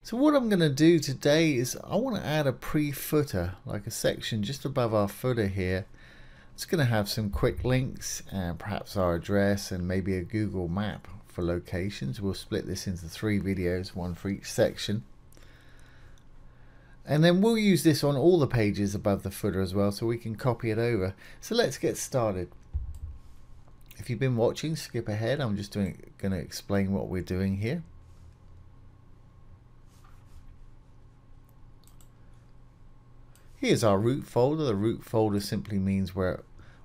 So what I'm going to do today is I want to add a pre-footer, like a section just above our footer here. It's going to have some quick links and perhaps our address and maybe a Google map for locations. We'll split this into 3 videos, one for each section. And then we'll use this on all the pages above the footer as well, so we can copy it over. So let's get started. If you've been watching, skip ahead. I'm just going to explain what we're doing here. Here's our root folder. The root folder simply means where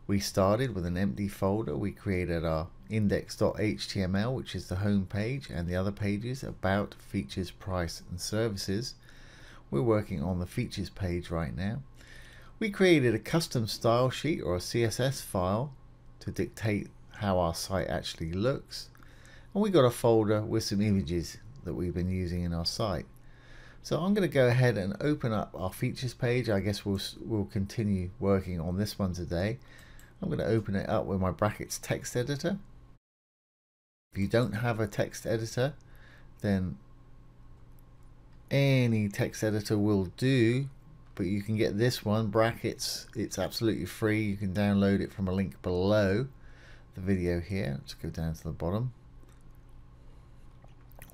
we started with an empty folder. We created our index.html, which is the home page, and the other pages about, features, price, and services. We're working on the features page right now. We created a custom style sheet or a CSS file to dictate how our site actually looks. And we got a folder with some images that we've been using in our site. So I'm going to go ahead and open up our features page. I guess we'll continue working on this one today. I'm going to open it up with my brackets text editor. If you don't have a text editor, then any text editor will do, but you can get this one, brackets. It's absolutely free. You can download it from a link below the video here. Let's go down to the bottom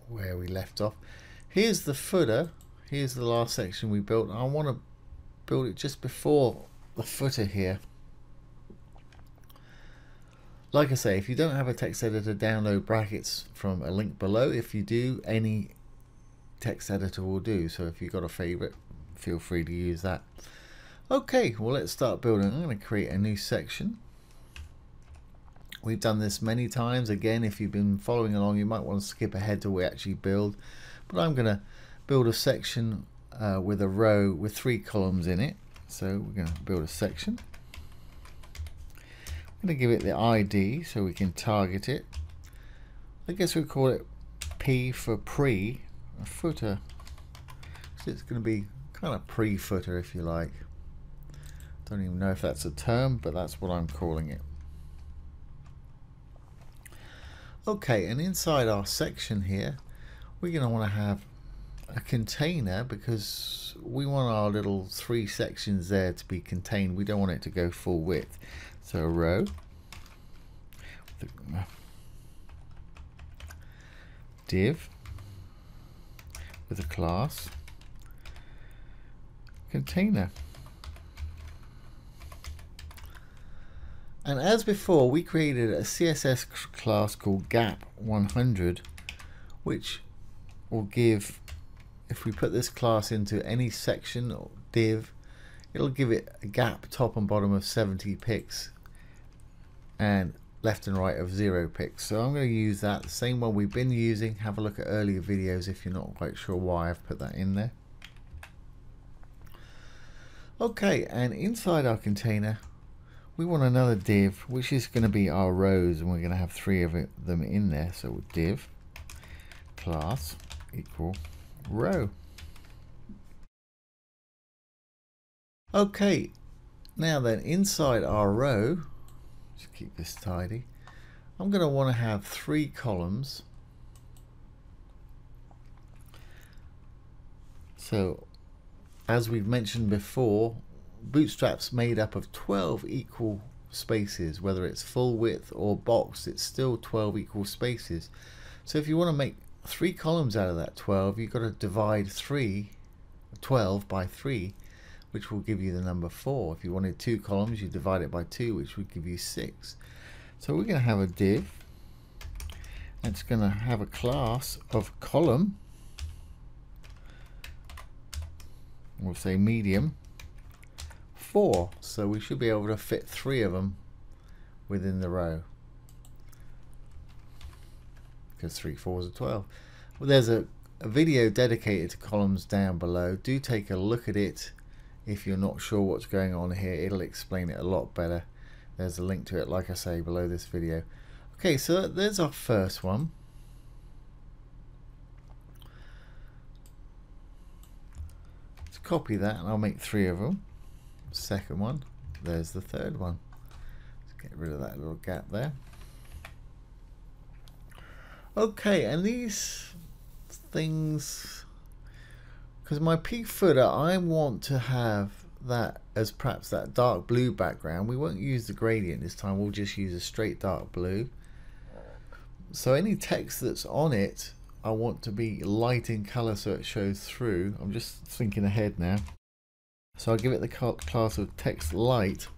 where we left off. Here's the footer. Here's the last section we built. I want to build it just before the footer here. Like I say, if you don't have a text editor, download brackets from a link below. If you do, any text editor will do. So if you've got a favorite, feel free to use that. Okay, well, let's start building. I'm going to create a new section. We've done this many times. Again, if you've been following along, you might want to skip ahead till we actually build. But I'm going to build a section with a row with 3 columns in it. So we're going to build a section. I'm going to give it the ID so we can target it. I guess we'll call it P for pre, a footer. So it's going to be kind of pre-footer, if you like. Don't even know if that's a term, but that's what I'm calling it. Okay, and inside our section here, we're going to want to have a container because we want our little 3 sections there to be contained. We don't want it to go full width. So a row, div with a class, container. And as before, we created a CSS class called gap100, which will give, if we put this class into any section or div, it'll give it a gap top and bottom of 70 pixels and left and right of 0 pixels. So I'm going to use that, the same one we've been using. Have a look at earlier videos if you're not quite sure why I've put that in there. Okay, and inside our container, we want another div, which is going to be our rows, and we're going to have 3 of them in there. So div class equal row. Okay, now then, inside our row, just keep this tidy, I'm going to want to have 3 columns. So as we've mentioned before, Bootstrap's made up of 12 equal spaces. Whether it's full width or box, it's still 12 equal spaces. So if you want to make 3 columns out of that 12, you've got to divide 12 by 3, which will give you the number 4. If you wanted 2 columns, you divide it by 2, which would give you 6. So we're going to have a div, and it's going to have a class of column. We'll say medium 4. So we should be able to fit 3 of them within the row, because 3 4s are 12. Well, there's a video dedicated to columns down below. Do take a look at it if you're not sure what's going on here. It'll explain it a lot better. There's a link to it, like I say, below this video. Okay, so there's our first one. Let's copy that, and I'll make 3 of them. Second one, there's the third one. Let's get rid of that little gap there. Okay, and these things because my P footer, I want to have that as perhaps that dark blue background. We won't use the gradient this time, we'll just use a straight dark blue. So any text that's on it, I want to be light in color so it shows through. I'm just thinking ahead now. So I'll give it the class of text light.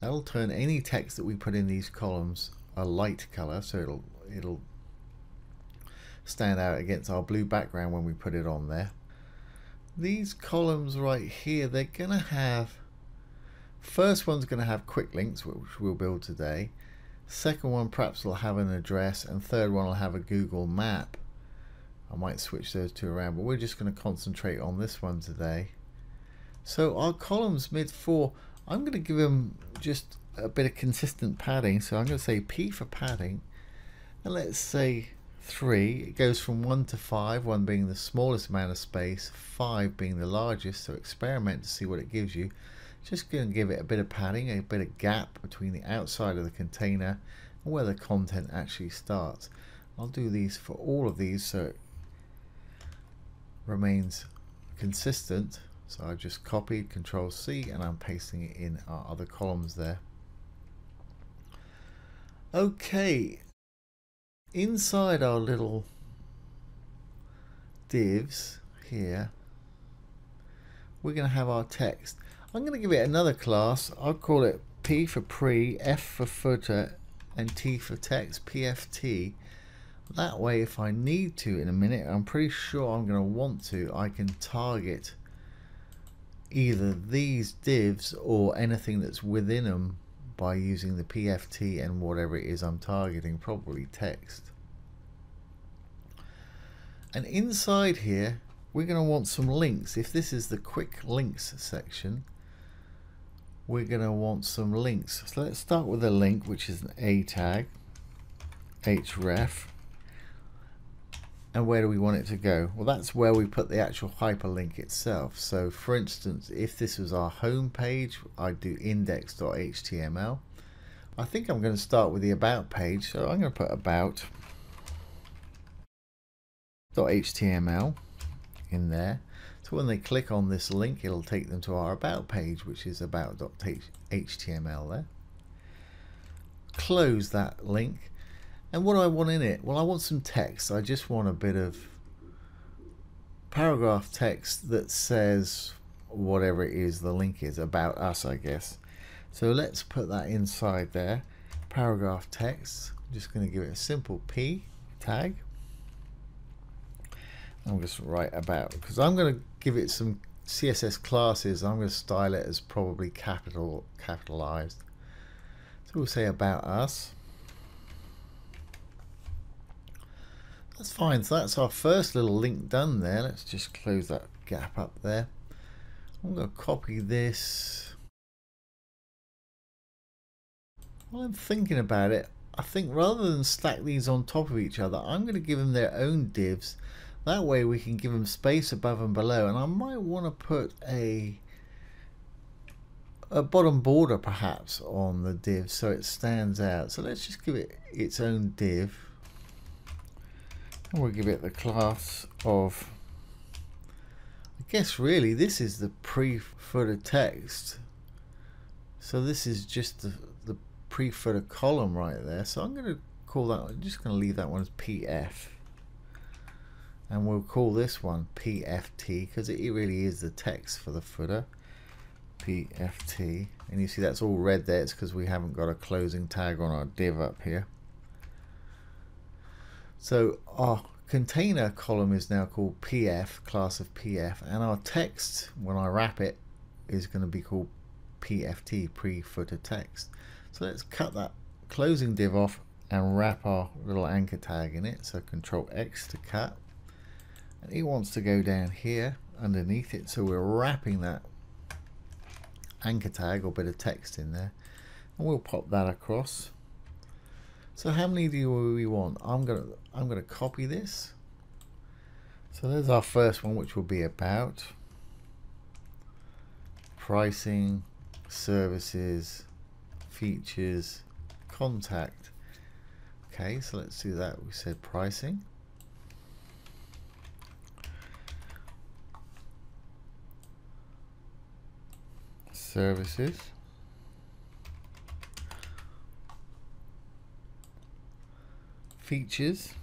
That'll turn any text that we put in these columns a light color, so it'll stand out against our blue background when we put it on there. These columns right here, they're gonna have, first one's gonna have quick links, which we'll build today. Second one perhaps will have an address, and third one will have a Google map. I might switch those two around, but we're just going to concentrate on this one today. So our columns mid 4, I'm going to give them just a bit of consistent padding. So I'm going to say P for padding, and let's say 3. It goes from 1 to 5, 1 being the smallest amount of space, 5 being the largest. So experiment to see what it gives you. Just going to give it a bit of padding, a bit of gap between the outside of the container and where the content actually starts. I'll do these for all of these so it remains consistent. So I just copied, Control C, and I'm pasting it in our other columns there. Okay, inside our little divs here, we're going to have our text. I'm going to give it another class. I'll call it P for pre, F for footer, and T for text, PFT. That way, if I need to in a minute, I'm pretty sure I'm going to want to, I can target either these divs or anything that's within them by using the PFT and whatever it is I'm targeting, probably text. And inside here, we're going to want some links. If this is the quick links section, we're going to want some links. So let's start with a link, which is an A tag, href. And where do we want it to go? Well, that's where we put the actual hyperlink itself. So for instance, if this was our home page, I'd do index.html. I think I'm going to start with the about page. So I'm going to put about.html in there. So when they click on this link, it'll take them to our about page, which is about.html there. Close that link. And what do I want in it? Well, I want some text. I just want a bit of paragraph text that says whatever it is the link is, about us, I guess. So let's put that inside there. Paragraph text. I'm just going to give it a simple P tag. I'm just write about, because I'm going to give it some CSS classes. I'm going to style it as probably capitalized. So we'll say about us. That's fine. So that's our first little link done there. Let's just close that gap up there. I'm going to copy this. While I'm thinking about it, I think rather than stack these on top of each other, I'm going to give them their own divs. That way we can give them space above and below, and I might want to put a bottom border perhaps on the div so it stands out. So let's just give it its own div, and we'll give it the class of, I guess really this is the pre-footer text. So this is just the pre-footer column right there. So I'm going to call that, I'm just going to leave that one as PF. And we'll call this one PFT because it really is the text for the footer. PFT. And you see that's all red there. It's because we haven't got a closing tag on our div up here. So our container column is now called PF, class of PF. And our text, when I wrap it, is going to be called PFT, pre-footer text. So let's cut that closing div off and wrap our little anchor tag in it. So Control X to cut. And it wants to go down here underneath it, so we're wrapping that anchor tag or bit of text in there, and we'll pop that across. So how many do we want? I'm gonna copy this. So there's our first one, which will be about pricing, services, features, contact. Okay, so let's do that. We said pricing. services, features,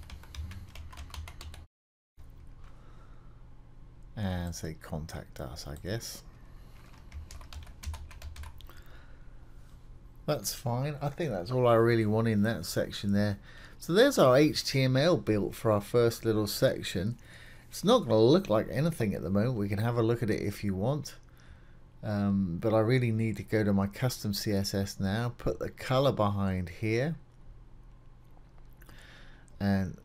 and say contact us, I guess. That's fine. I think that's all I really want in that section there. So there's our HTML built for our first little section. It's not going to look like anything at the moment. We can have a look at it if you want. But I really need to go to my custom CSS now, put the color behind here, and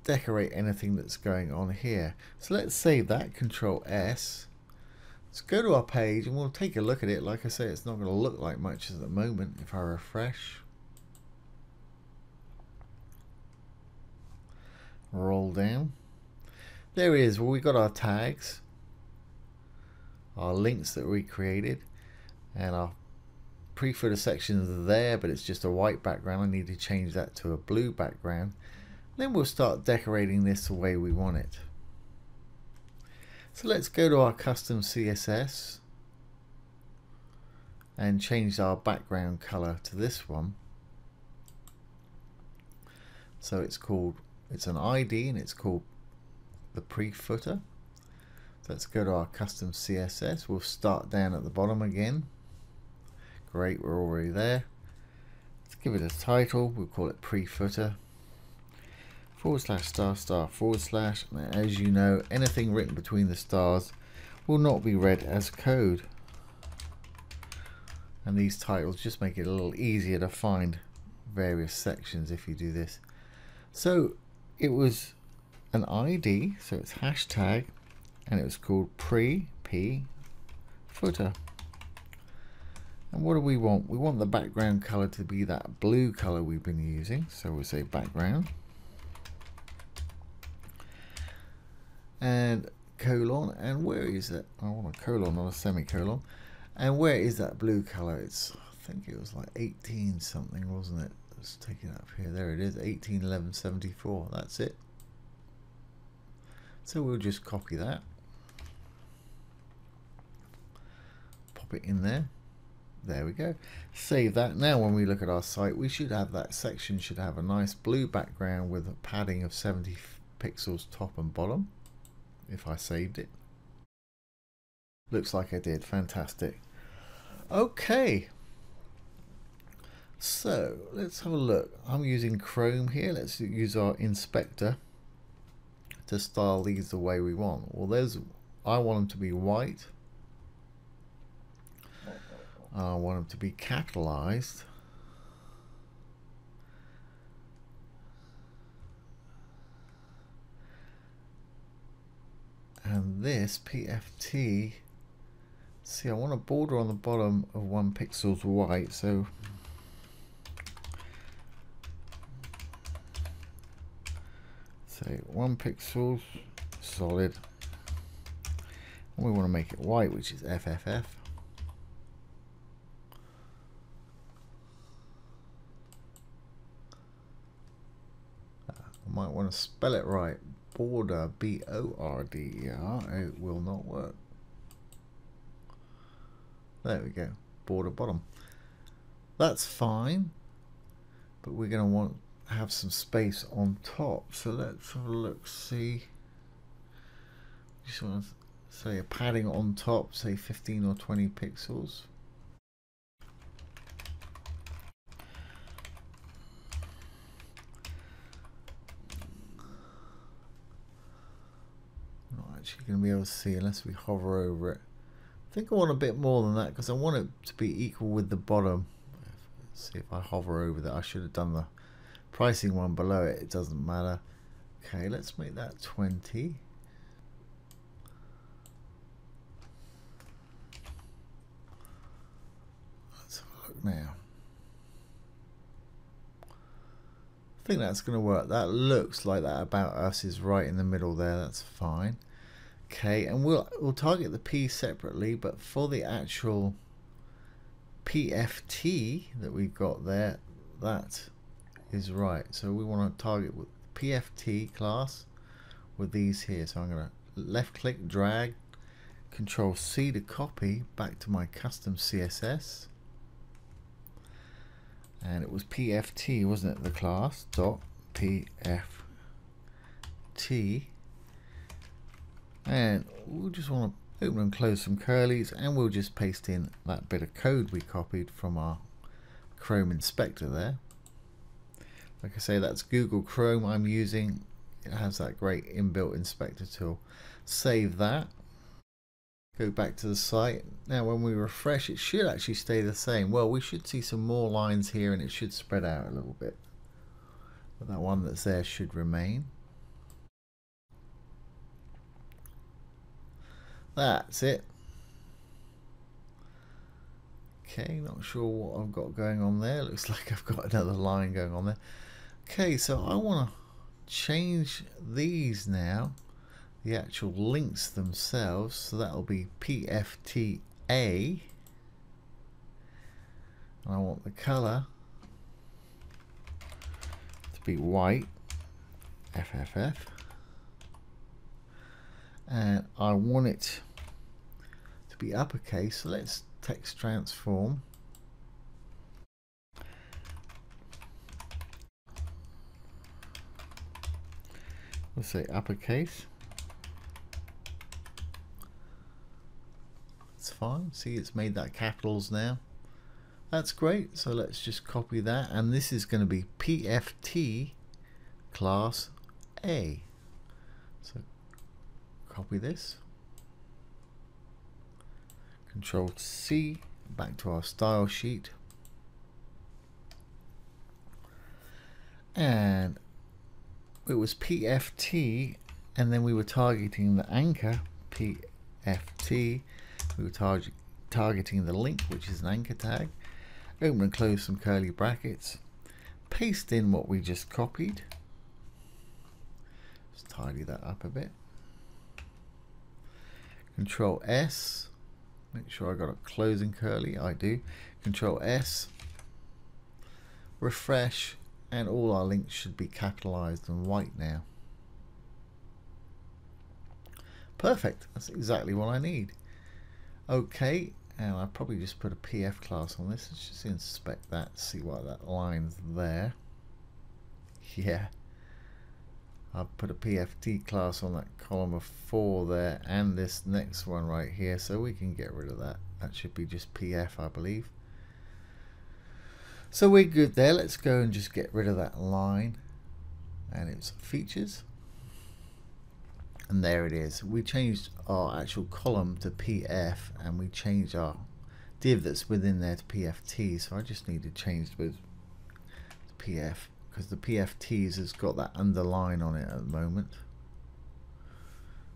decorate anything that's going on here. So let's save that, Control S. Let's go to our page and we'll take a look at it. Like I say, it's not going to look like much at the moment. If I refresh, roll down, there it is. Well, we got our tags, our links that we created, and our pre-footer sections are there, but it's just a white background. I need to change that to a blue background. Then we'll start decorating this the way we want it. So let's go to our custom CSS and change our background color to this one. So it's an ID and it's called the pre-footer. Let's go to our custom CSS. We'll start down at the bottom again. Great, we're already there. Let's give it a title. We'll call it pre-footer. /*/ and as you know, anything written between the stars will not be read as code, and these titles just make it a little easier to find various sections if you do this. So it was an ID, so it's hashtag, and it was called pre-p footer. And what do we want? We want the background color to be that blue color we've been using, so we'll say background and colon, and where is it? I want a colon, not a semicolon. And where is that blue color? It's, I think it was like 18 something, wasn't it? Let's take it up here. There it is, 181174. That's it. So we'll just copy that, pop it in there. There we go. Save that. Now when we look at our site, we should have that section should have a nice blue background with a padding of 70 pixels top and bottom. If I saved it, looks like I did. Fantastic. Okay, so let's have a look. I'm using Chrome here. Let's use our inspector to style these the way we want. Well, I want them to be white. I want them to be capitalized. And this PFT, see, I want a border on the bottom of 1 pixel's white, so say 1 pixel solid, and we want to make it white, which is FFF. I might want to spell it right. Border, B-O-R-D-E-R. It will not work. There we go. Border bottom. That's fine, but we're going to want to have some space on top. So let's have a look. See, just want to say a padding on top, say 15 or 20 pixels. Actually going to be able to see unless we hover over it. I think I want a bit more than that because I want it to be equal with the bottom. Let's see if I hover over that. I should have done the pricing one below it. It doesn't matter. Okay, let's make that 20. Let's have a look now. I think that's going to work. That looks like that about us is right in the middle there. That's fine. Okay, and we'll target the P separately, but for the actual PFT that we've got there, that is right. So we want to target with PFT class with these here. So I'm going to left click, drag, Control C to copy back to my custom CSS. And it was PFT, wasn't it? The class dot PFT. And we'll just want to open and close some curlies, and we'll just paste in that bit of code we copied from our Chrome inspector there. Like I say, that's Google Chrome I'm using. It has that great inbuilt inspector tool. Save that. Go back to the site. Now when we refresh, it should actually stay the same. Well, we should see some more lines here, and it should spread out a little bit. But that one that's there should remain. That's it. Okay, not sure what I've got going on there. Looks like I've got another line going on there. Okay, so I want to change these now, the actual links themselves, so that'll be PFTA, and I want the color to be white, FFF, and I want it to be uppercase, so let's text transform. We'll say uppercase. It's fine. See, it's made that capitals now. That's great. So let's just copy that, and this is going to be PFT class A. So copy this. Control C, back to our style sheet. And it was PFT, and then we were targeting the anchor, PFT. We were targeting the link, which is an anchor tag. Open and close some curly brackets. Paste in what we just copied. Just tidy that up a bit. Control S. Make sure I got a closing curly. I do. Control S. Refresh. And all our links should be capitalized and white now. Perfect. That's exactly what I need. Okay, and I probably just put a PF class on this. Let's just inspect that, see why that line's there. Yeah. I've put a PFT class on that column of 4 there, and this next one right here, so we can get rid of that. That should be just PF, I believe. So we're good there. Let's go and just get rid of that line, and it's features, and there it is. We changed our actual column to PF, and we changed our div that's within there to PFT. So I just need to change with PF, because the PFTs has got that underline on it at the moment.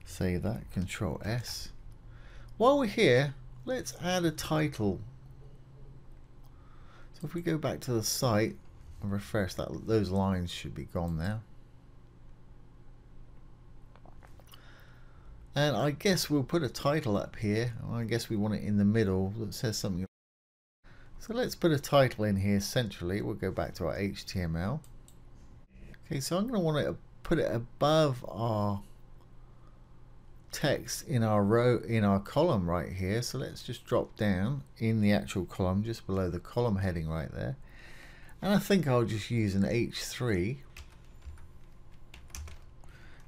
Save that. Control S. While we're here, let's add a title. So if we go back to the site and refresh that, those lines should be gone now. And I guess we'll put a title up here. I guess we want it in the middle that says something. So let's put a title in here centrally. We'll go back to our HTML. Okay, so I'm going to want to put it above our text in our row, in our column right here. So let's just drop down in the actual column, just below the column heading right there. And I think I'll just use an H3.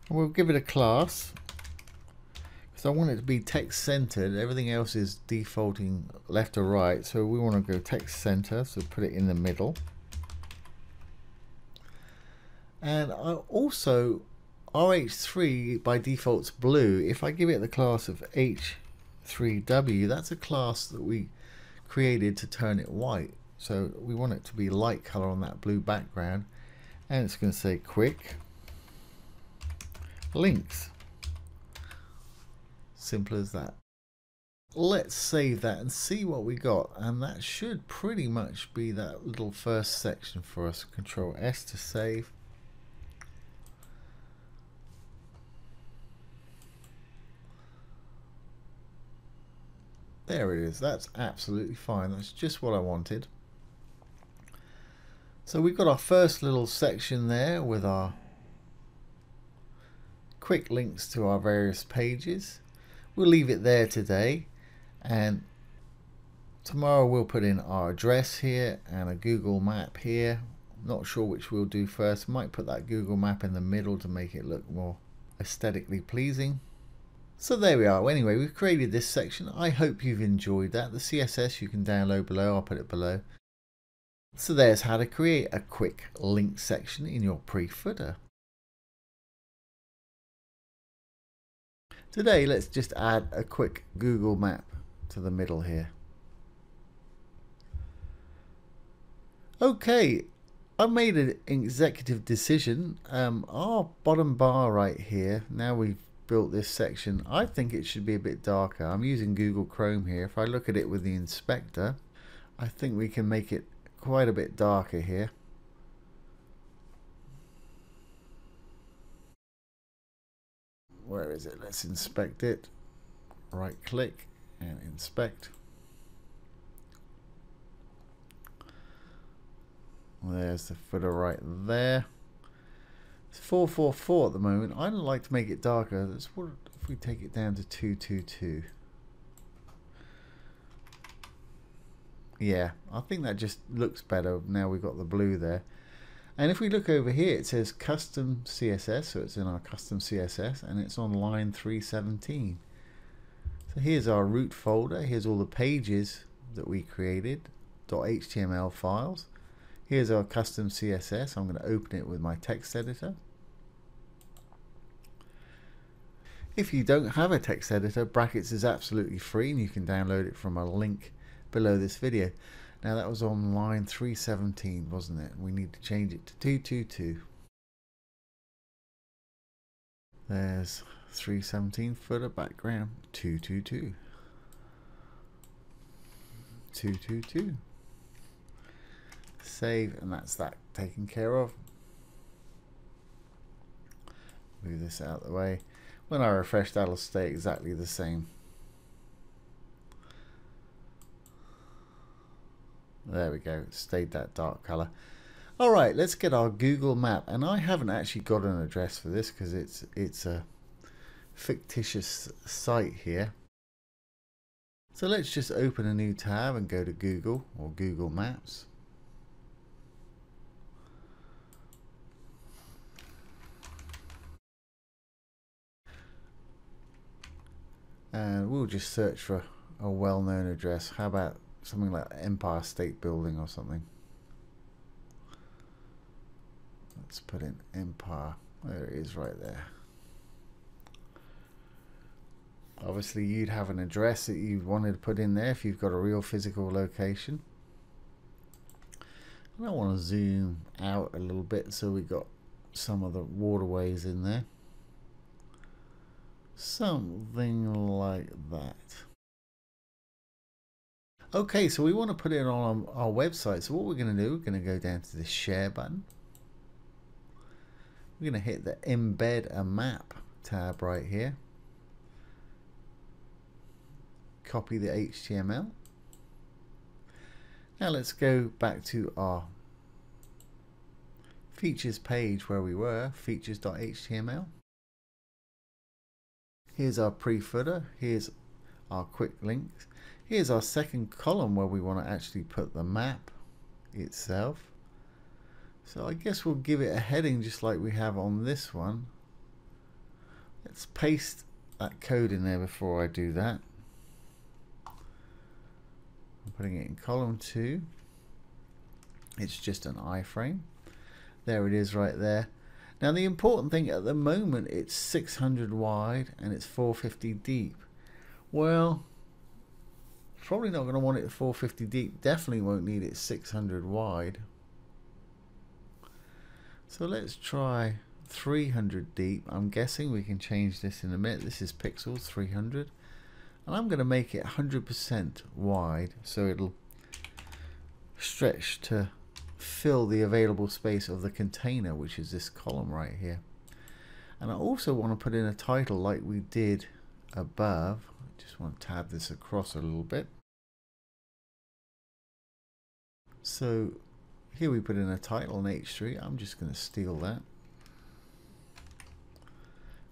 And we'll give it a class, because I want it to be text centered. Everything else is defaulting left or right, so we want to go text center, so put it in the middle. And I also, RH3 by default's blue. If I give it the class of H3W, that's a class that we created to turn it white. So we want it to be light color on that blue background, and it's going to say quick links. Simple as that. Let's save that and see what we got, and that should pretty much be that little first section for us. Control S to save. There it is. That's absolutely fine. That's just what I wanted. So we've got our first little section there with our quick links to our various pages. we'll leave it there today, and tomorrow we'll put in our address here and a Google map here. Not sure which we'll do first. Might put that Google map in the middle to make it look more aesthetically pleasing. So there we are. Anyway, we've created this section. I hope you've enjoyed that. The CSS you can download below. I'll put it below. So there's how to create a quick link section in your pre-footer. Today, let's just add a quick Google map to the middle here. Okay, I made an executive decision. Our bottom bar right here, now we've built this section, I think it should be a bit darker. I'm using Google Chrome here. If I look at it with the inspector, I think we can make it quite a bit darker here. Where is it? Let's inspect it. Right click and inspect. There's the footer right there. It's 444 at the moment. I'd like to make it darker. That's what if we take it down to 222. Yeah, I think that just looks better now we've got the blue there. And if we look over here, it says custom CSS, so it's in our custom CSS, and it's on line 317. So here's our root folder. Here's all the pages that we created, .html files. Here's our custom CSS. I'm going to open it with my text editor. If you don't have a text editor, Brackets is absolutely free and you can download it from a link below this video. Now that was on line 317, wasn't it? We need to change it to 222. There's 317 footer background 222. 222. Save, and that's that taken care of. Move this out of the way. When I refresh, that'll stay exactly the same. There we go, it stayed that dark color. Alright, let's get our Google map, and I haven't actually got an address for this because it's a fictitious site here. So let's just open a new tab and go to Google or Google Maps. And we'll just search for a well-known address. How about something like Empire State Building or something? Let's put in Empire. There it is right there. Obviously you'd have an address that you wanted to put in there if you've got a real physical location. And I want to zoom out a little bit so we got some of the waterways in there. Something like that. Okay, so we want to put it on our website. So what we're going to do, we're going to go down to the share button. We're going to hit the embed a map tab right here. Copy the HTML. Now let's go back to our features page where we were, features.html. Here's our pre-footer. Here's our quick links. Here's our second column where we want to actually put the map itself. So I guess we'll give it a heading just like we have on this one. Let's paste that code in there before I do that. I'm putting it in column 2. It's just an iframe. There it is right there. Now the important thing at the moment, it's 600 wide and it's 450 deep. Well, probably not going to want it 450 deep. Definitely won't need it 600 wide. So let's try 300 deep. I'm guessing we can change this in a minute. This is pixels 300. And I'm going to make it 100% wide so it'll stretch to fill the available space of the container, which is this column right here. And I also want to put in a title like we did above. I just want to tab this across a little bit. So here we put in a title in H3. I'm just going to steal that.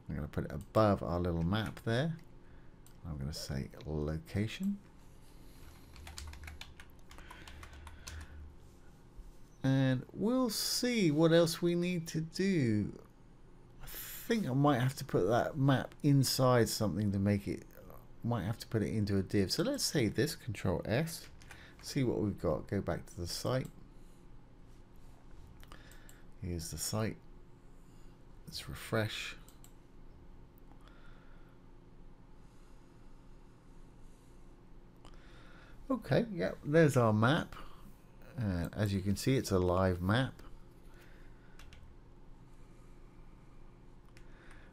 I'm going to put it above our little map there. I'm going to say location. And we'll see what else we need to do. I think I might have to put that map inside something to make it, might have to put it into a div. So let's save this, Control S, see what we've got. Go back to the site. Here's the site. Let's refresh. Okay, yep, there's our map. And as you can see, it's a live map.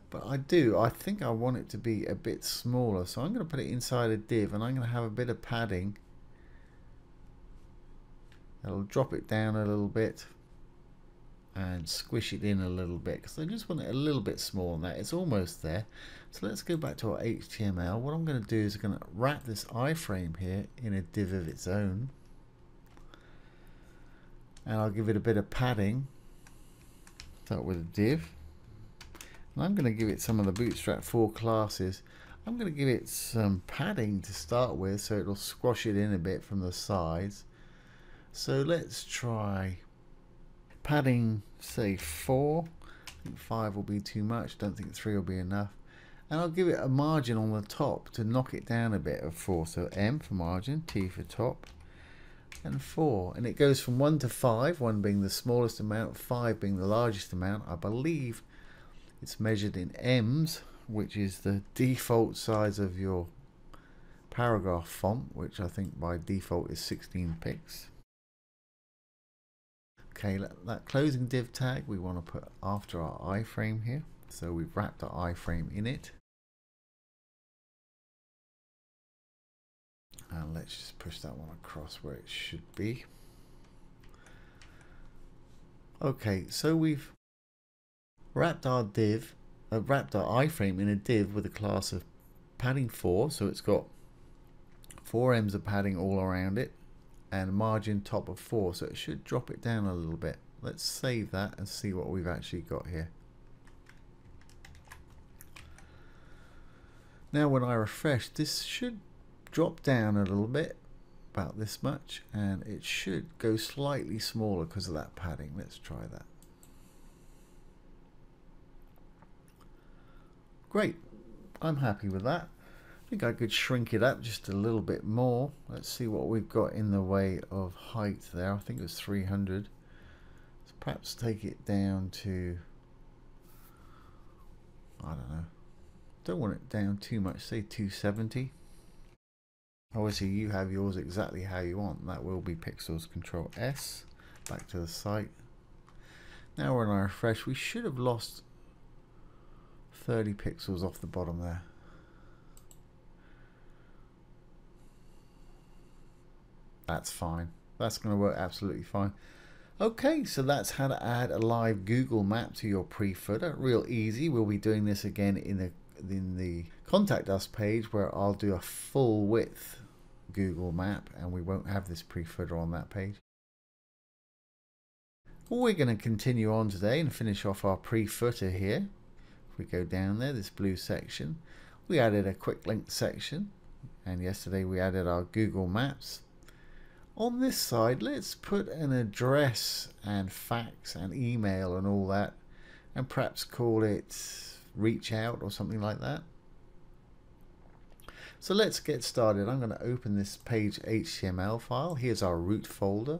But I think I want it to be a bit smaller. So I'm going to put it inside a div, and I'm going to have a bit of padding. I'll drop it down a little bit and squish it in a little bit, because I just want it a little bit smaller than that. It's almost there. So let's go back to our HTML. What I'm going to do is I'm going to wrap this iframe here in a div of its own. And I'll give it a bit of padding. Start with a div. And I'm going to give it some of the Bootstrap 4 classes. I'm going to give it some padding to start with, so it'll squash it in a bit from the sides. So let's try padding, say 4. I think 5 will be too much. Don't think 3 will be enough. And I'll give it a margin on the top to knock it down a bit of 4. So M for margin, T for top, and 4. And it goes from 1 to 5, 1 being the smallest amount, 5 being the largest amount. I believe it's measured in M's, which is the default size of your paragraph font, which I think by default is 16 pixels. Okay, that closing div tag we want to put after our iframe here. So we've wrapped our iframe in it. And let's just push that one across where it should be. Okay, so we've wrapped our iframe in a div with a class of padding 4. So it's got 4 M's of padding all around it, and margin top of 4, so it should drop it down a little bit. Let's save that and see what we've actually got here. Now when I refresh, this should drop down a little bit, about this much, and it should go slightly smaller because of that padding. Let's try that. Great, I'm happy with that. I think I could shrink it up just a little bit more. Let's see what we've got in the way of height there. I think it was 300. Let's perhaps take it down to, I don't know. Don't want it down too much, say 270. Obviously you have yours exactly how you want. That will be pixels. Control S, back to the site. Now when I refresh, we should have lost 30 pixels off the bottom there. That's fine. That's going to work absolutely fine. Okay, so that's how to add a live Google map to your pre-footer. Real easy. We'll be doing this again in the contact us page, where I'll do a full width Google map, and we won't have this pre-footer on that page. We're going to continue on today and finish off our pre-footer here. If we go down there, this blue section, we added a quick link section, and yesterday we added our Google Maps. On this side, let's put an address and fax and email and all that, and perhaps call it reach out or something like that. So let's get started. I'm going to open this page HTML file. Here's our root folder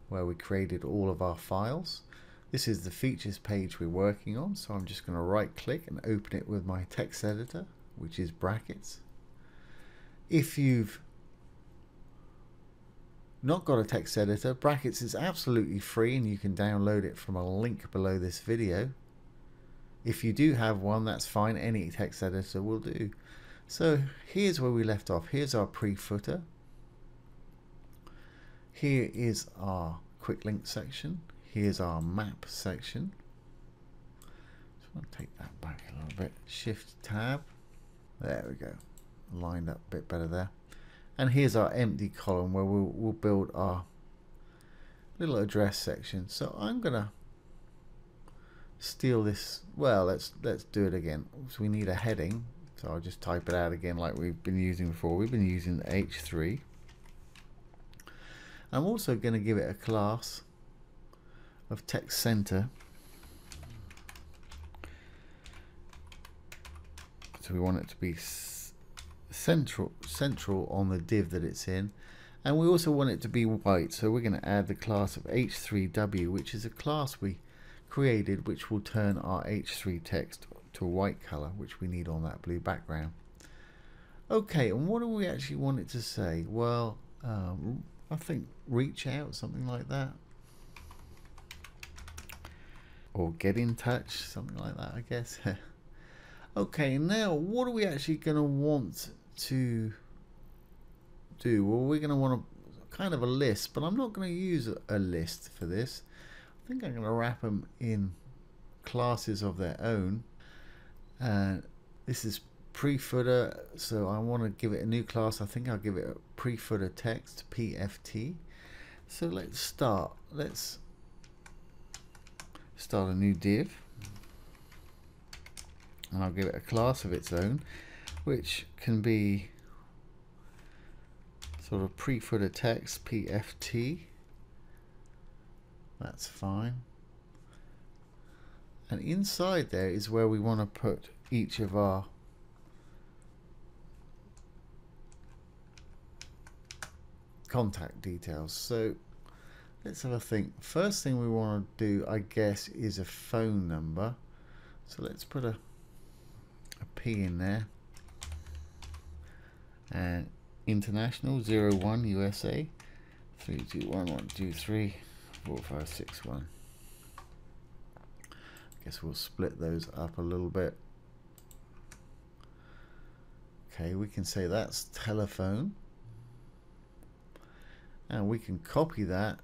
where we created all of our files. This is the features page we're working on, so I'm just going to right click and open it with my text editor, which is brackets. If you've not got a text editor, brackets is absolutely free and you can download it from a link below this video. If you do have one, that's fine, any text editor will do. So here's where we left off. Here's our pre-footer. Here is our quick link section. Here's our map section. So I'll take that back a little bit. Shift tab. There we go. Lined up a bit better there. And here's our empty column where we'll build our little address section. So I'm gonna steal this. Well, let's do it again. So we need a heading. So I'll just type it out again like we've been using before. We've been using H3. I'm also going to give it a class of text center. So we want it to be central on the div that it's in, and we also want it to be white. So we're going to add the class of H3W, which is a class we created which will turn our H3 text to a white color, which we need on that blue background. Okay, and what do we actually want it to say? Well, I think reach out, something like that, or get in touch, something like that, I guess. Okay, now what are we actually going to want to do? Well, we're going to want a kind of a list, but I'm not going to use a list for this. I think I'm going to wrap them in classes of their own. This is pre-footer, so I want to give it a new class. I think I'll give it a pre-footer text, PFT. So let's start a new div, and I'll give it a class of its own, which can be sort of pre-footer text, PFT. That's fine. And inside there is where we want to put each of our contact details. So let's have a think. First thing we want to do, I guess, is a phone number. So let's put a P in there. And international 01 USA 321 123 4561. Guess we'll split those up a little bit. Okay, we can say that's telephone, and we can copy that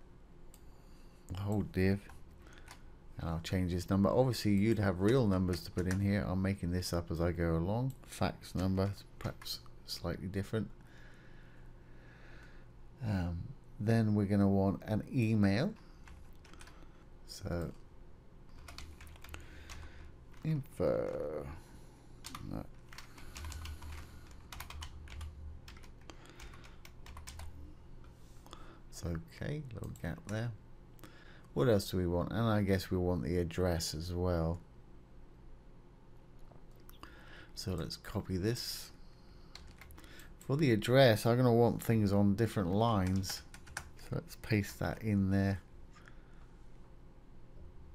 whole div, and I'll change this number. Obviously you'd have real numbers to put in here. I'm making this up as I go along. Fax number, perhaps slightly different. Then we're going to want an email. So info, no. It's okay, little gap there. What else do we want? And I guess we want the address as well. So let's copy this. For the address, I'm going to want things on different lines. So let's paste that in there.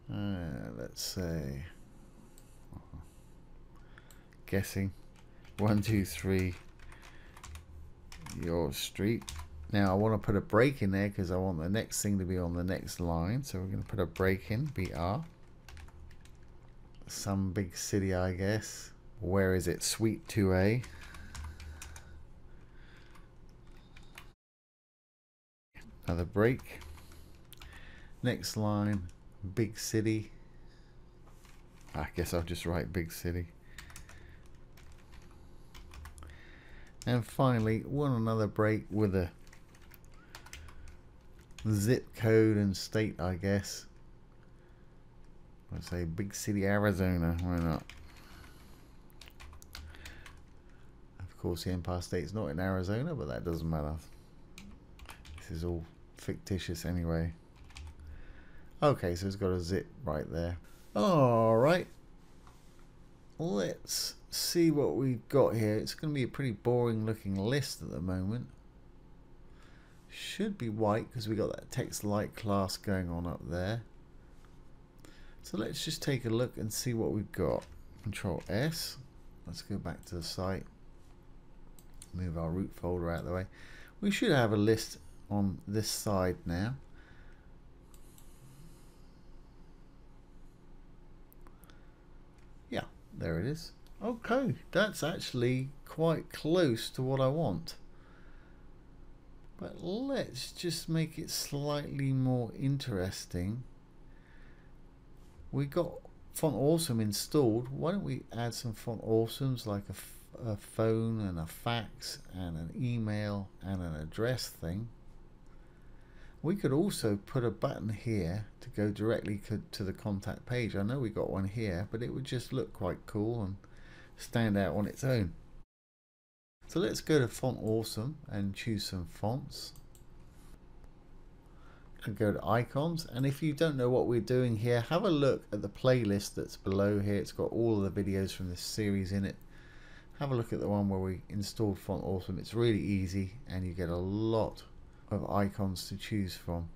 Let's say, guessing 123 your street. Now I want to put a break in there because I want the next thing to be on the next line. So we're going to put a break in, BR. Some big city, I guess. Where is it? Suite 2A. Another break. Next line, big city. I guess I'll just write big city. And finally, want another break with a zip code and state, I guess. Let's say big city, Arizona. Why not? Of course, the Empire State's not in Arizona, but that doesn't matter. This is all fictitious anyway. Okay, so it's got a zip right there. Alright, let's see what we've got here. It's going to be a pretty boring looking list at the moment. Should be white because we got that text light class going on up there. So let's just take a look and see what we've got. Control S. Let's go back to the site. Move our root folder out of the way. We should have a list on this side now. Yeah, there it is. Okay, that's actually quite close to what I want. But let's just make it slightly more interesting. We got Font Awesome installed. Why don't we add some Font Awesomes, like a phone and a fax and an email and an address thing. We could also put a button here to go directly to the contact page. I know we got one here, but it would just look quite cool and stand out on its own. So let's go to Font Awesome and choose some fonts. And go to icons, and if you don't know what we're doing here, have a look at the playlist that's below here. It's got all of the videos from this series in it. Have a look at the one where we installed Font Awesome. It's really easy and you get a lot of icons to choose from.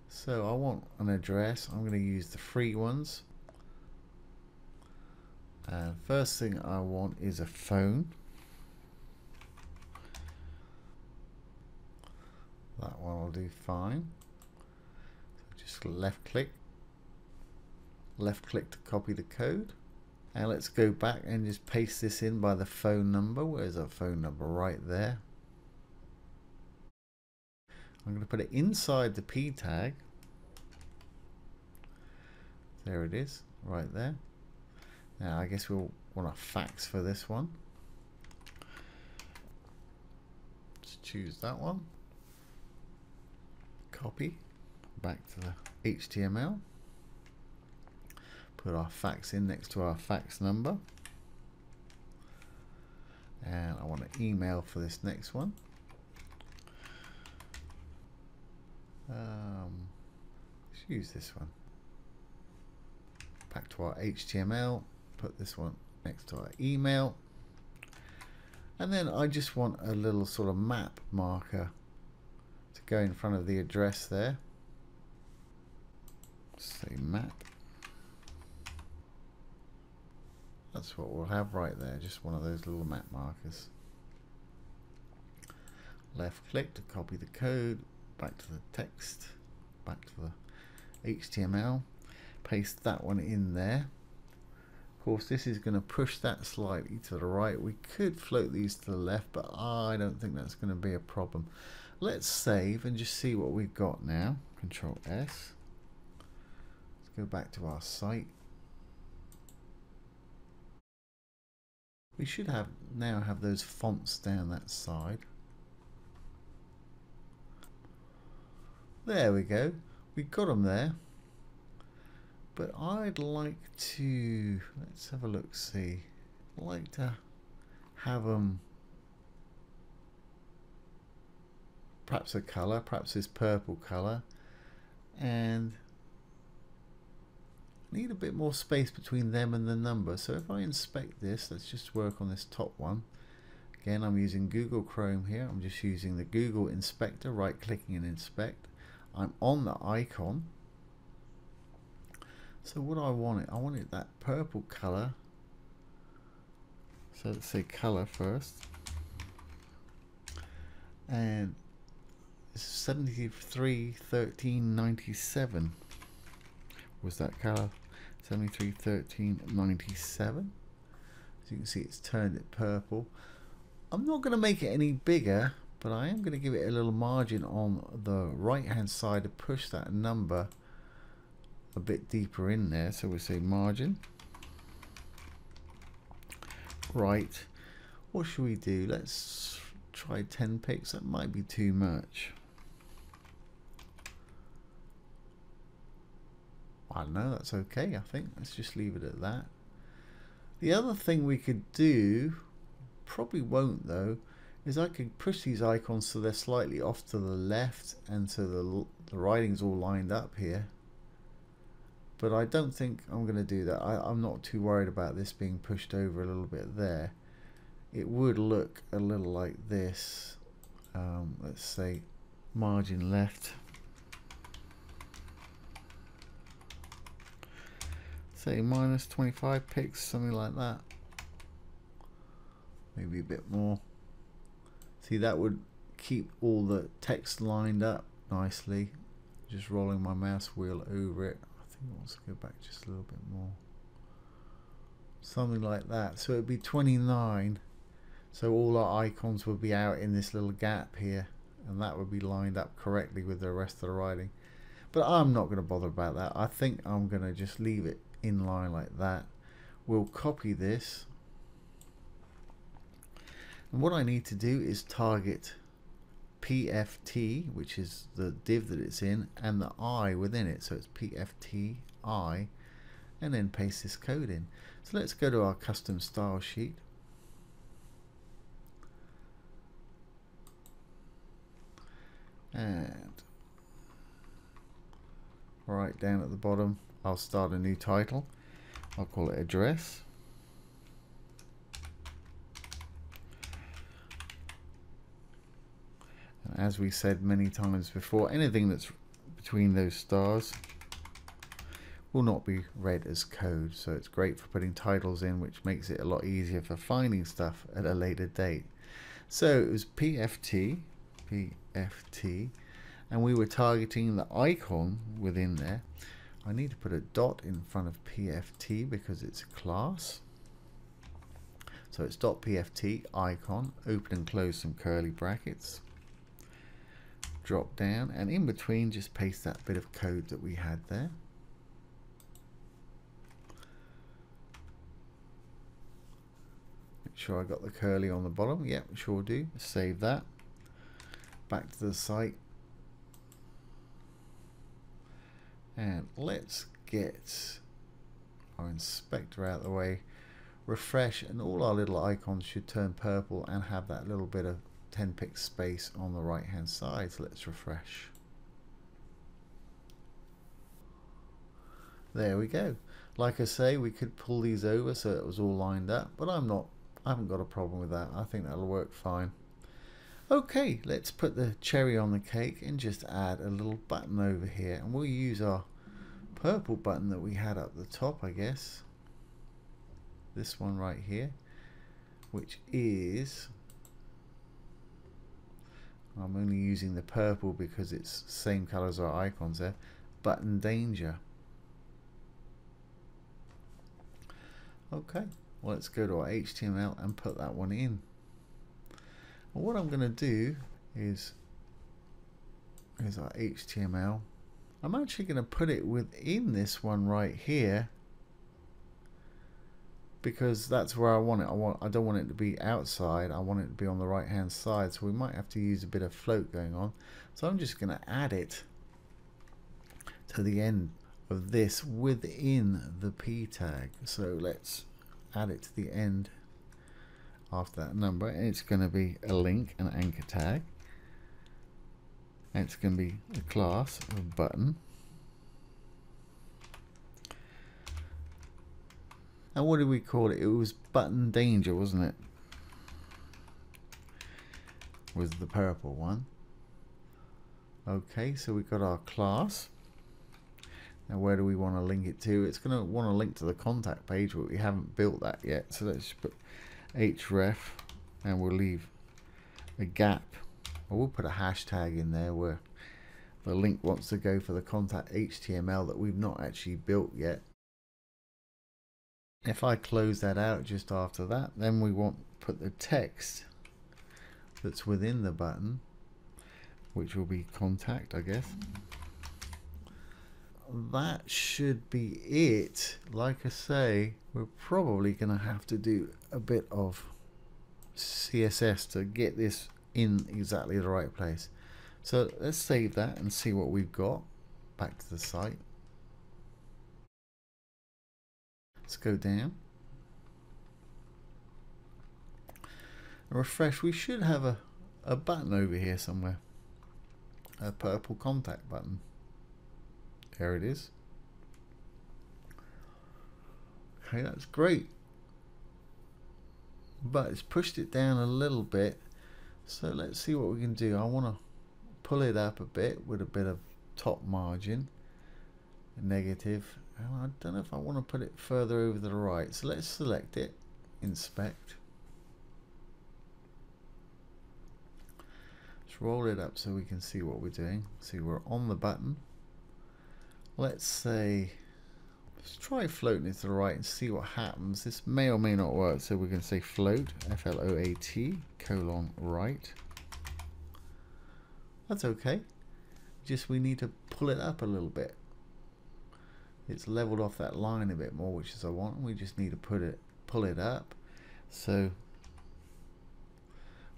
So I want an address. I'm going to use the free ones. And first thing I want is a phone. That one will do fine. Just left click to copy the code, and let's go back and just paste this in by the phone number. Where's our phone number? Right there. I'm going to put it inside the P tag. There it is, right there. Now I guess we'll want a fax for this one. Let's choose that one. Copy. Back to the HTML, put our fax in next to our fax number, and I want an email for this next one. Let's use this one. Back to our HTML, put this one next to our email, and then I just want a little sort of map marker to go in front of the address there. Say map. That's what we'll have right there, just one of those little map markers. Left click to copy the code, back to the text, back to the HTML, paste that one in there. Of course this is going to push that slightly to the right. We could float these to the left, but I don't think that's going to be a problem. Let's save and just see what we've got now. Control S. Go back to our site. We should now have those fonts down that side. There we go. We got them there. But I'd like to, let's have a look, see. I'd like to have them perhaps a color, perhaps this purple color, and need a bit more space between them and the number. So if I inspect this, let's just work on this top one. Again, I'm using Google Chrome here. I'm just using the Google Inspector, right clicking and inspect. I'm on the icon. So what I want it that purple color. So let's say color first. And it's 731397 was that color. 731397. As you can see, it's turned it purple. I'm not going to make it any bigger, but I am going to give it a little margin on the right hand side to push that number a bit deeper in there. So we'll say margin right. What should we do? Let's try 10 pixels. That might be too much. I don't know, that's okay, I think. Let's just leave it at that. The other thing we could do, probably won't though, is I could push these icons so they're slightly off to the left and so the writing's all lined up here. But I don't think I'm going to do that. I'm not too worried about this being pushed over a little bit there. It would look a little like this. Let's say margin left. Say minus 25 pixels, something like that. Maybe a bit more. See, that would keep all the text lined up nicely. Just rolling my mouse wheel over it. I think I want to go back just a little bit more. Something like that. So it'd be 29. So all our icons would be out in this little gap here, and that would be lined up correctly with the rest of the writing. But I'm not going to bother about that. I think I'm going to just leave it in line like that. We'll copy this, and what I need to do is target PFT, which is the div that it's in, and the I within it. So it's PFT I, and then paste this code in. So let's go to our custom style sheet. And right down at the bottom, I'll start a new title. I'll call it address. And as we said many times before, anything that's between those stars will not be read as code, so it's great for putting titles in, which makes it a lot easier for finding stuff at a later date. So it was PFT, and we were targeting the icon within there. I need to put a dot in front of PFT because it's a class. So it's .pft icon, open and close some curly brackets, drop down, and in between just paste that bit of code that we had there. Make sure I got the curly on the bottom. Yep, sure do. Save that. Back to the site. And let's get our inspector out of the way. Refresh, and all our little icons should turn purple and have that little bit of 10 pix space on the right hand side. So let's refresh. There we go. Like I say, we could pull these over so it was all lined up, but I haven't got a problem with that. I think that'll work fine. Okay, let's put the cherry on the cake and just add a little button over here, and we'll use our purple button that we had up the top, I guess. This one right here, which is, I'm only using the purple because it's the same color as our icons there, button danger. Okay, well, let's go to our HTML and put that one in. And what I'm going to do is our HTML. I'm actually going to put it within this one right here because that's where I want it. I don't want it to be outside. I want it to be on the right hand side. So we might have to use a bit of float going on. So I'm just going to add it to the end of this within the p tag. So let's add it to the end after that number, and it's going to be a link, an anchor tag, and it's going to be a class of button. And what did we call it? It was button danger, wasn't it? Was the purple one. Okay, so we've got our class. Now where do we want to link it to? It's going to want to link to the contact page, but we haven't built that yet. So let's put href, and we'll leave a gap, or we'll put a hashtag in there where the link wants to go for the contact HTML that we've not actually built yet. If I close that out just after that, then we want to put the text that's within the button, which will be contact, I guess. That should be it. Like I say, we're probably going to have to do a bit of CSS to get this in exactly the right place. So let's save that and see what we've got. Back to the site. Let's go down. Refresh. We should have a button over here somewhere. A purple contact button. There it is. Okay, that's great. But it's pushed it down a little bit. So let's see what we can do. I want to pull it up a bit with a bit of top margin. Negative. And I don't know if I want to put it further over to the right. So let's select it. Inspect. Let's roll it up so we can see what we're doing. See, we're on the button. Let's say, let's try floating it to the right and see what happens. This may or may not work, so we're going to say float, F-L-O-A-T, :right. That's okay. Just we need to pull it up a little bit. It's leveled off that line a bit more, which is I want. We just need to pull it up. So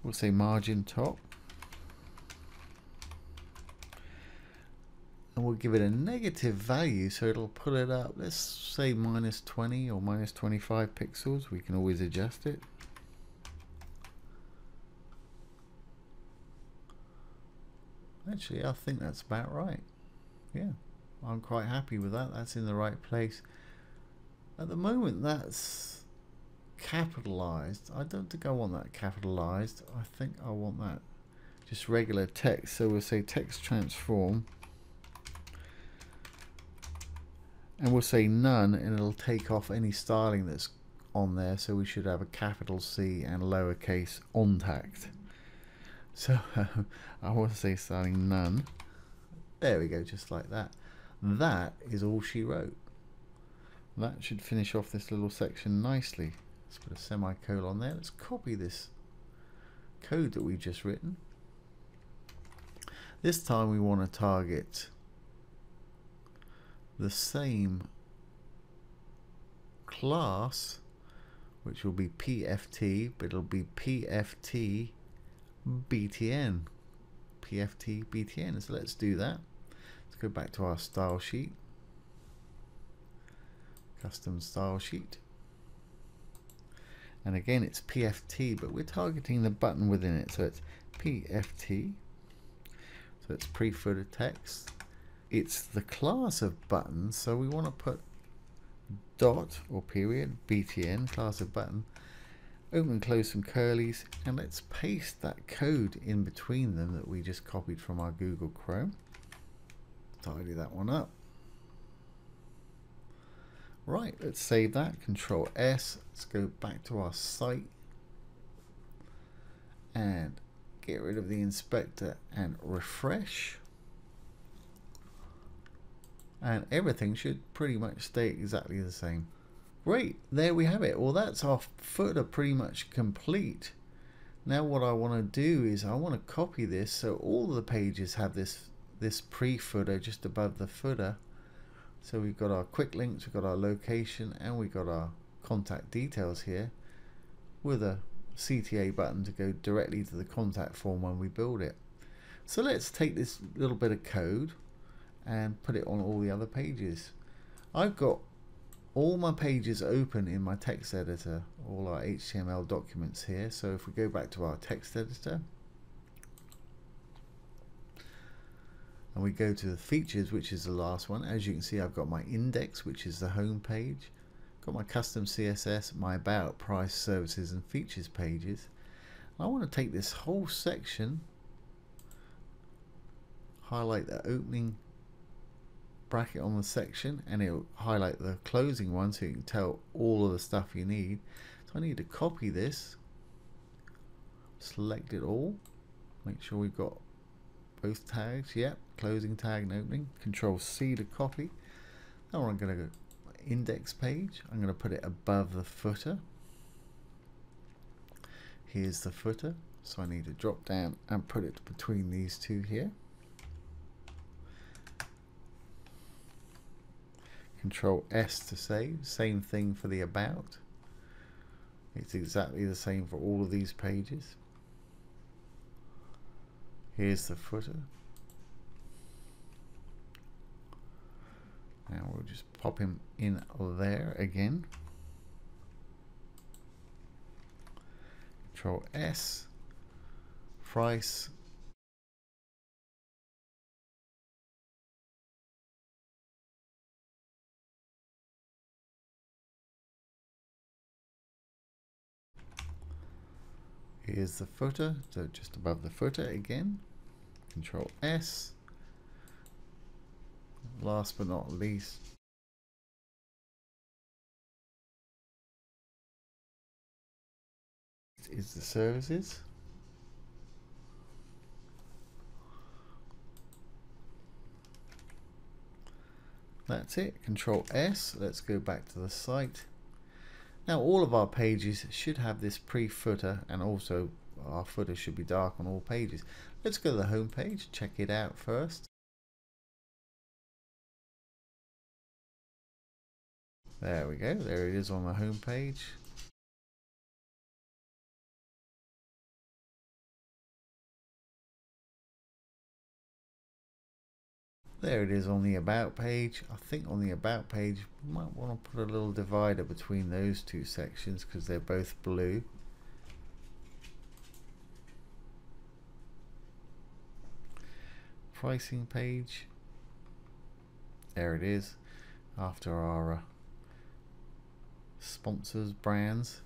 we'll say margin top. and we'll give it a negative value, so it'll pull it up, let's say -20 or -25 pixels. We can always adjust it. Actually, I think that's about right. Yeah, I'm quite happy with that. That's in the right place. At the moment that's capitalized. I don't think I want that capitalized. I think I want that just regular text. So we'll say text transform, and we'll say none, and it'll take off any styling that's on there. So we should have a capital C and lowercase Untitled. So I want to say styling none. There we go, just like that. That is all she wrote. That should finish off this little section nicely. Let's put a semicolon there. Let's copy this code that we've just written. This time we want to target the same class, which will be PFT, but it'll be PFT BTN. PFT BTN. So let's do that. Let's go back to our style sheet. Custom style sheet. And again, it's PFT, but we're targeting the button within it. So it's PFT. So it's pre-footer text. It's the class of buttons, so we want to put dot or period BTN, class of button, open and close some curlies, and let's paste that code in between them that we just copied from our Google Chrome. Tidy that one up. Right, let's save that. Control S. Let's go back to our site and get rid of the inspector and refresh. And everything should pretty much stay exactly the same. Great, there we have it. Well, that's our footer pretty much complete. Now what I want to do is I want to copy this so all the pages have this pre-footer just above the footer. So we've got our quick links, we've got our location, and we've got our contact details here with a CTA button to go directly to the contact form when we build it. So let's take this little bit of code and put it on all the other pages. I've got all my pages open in my text editor, all our HTML documents here. So if we go back to our text editor and we go to the features, which is the last one, as you can see I've got my index, which is the home page, got my custom CSS, my about, price, services and features pages. I want to take this whole section, highlight the opening bracket on the section, and it'll highlight the closing one so you can tell all of the stuff you need. So I need to copy this, select it all, make sure we've got both tags, yep, closing tag and opening. Control C to copy. Now I'm going to go index page, I'm going to put it above the footer. Here's the footer, so I need to drop down and put it between these two here. Control S to save. Same thing for the about. It's exactly the same for all of these pages. Here's the footer. Now we'll just pop him in there again. Control S. Price. Here's the footer, so just above the footer again. Control S. Last but not least, is the services. That's it. Control S. Let's go back to the site. Now all of our pages should have this pre-footer, and also our footer should be dark on all pages. Let's go to the home page, check it out first. There we go, there it is on the home page. There it is on the about page. I think on the about page you might want to put a little divider between those two sections because they're both blue. Pricing page. There it is after our sponsors, brands.